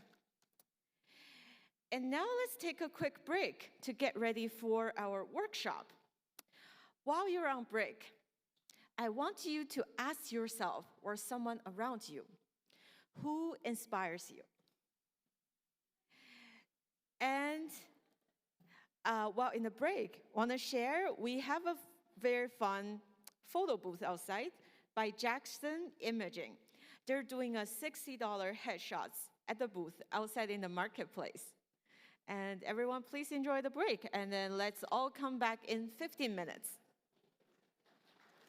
And now let's take a quick break to get ready for our workshop. While you're on break, I want you to ask yourself or someone around you, who inspires you? And while in the break, want to share, we have a very fun photo booth outside by Jackson Imaging. They're doing a $60 headshots at the booth outside in the marketplace. And everyone, please enjoy the break, and then let's all come back in 15 minutes.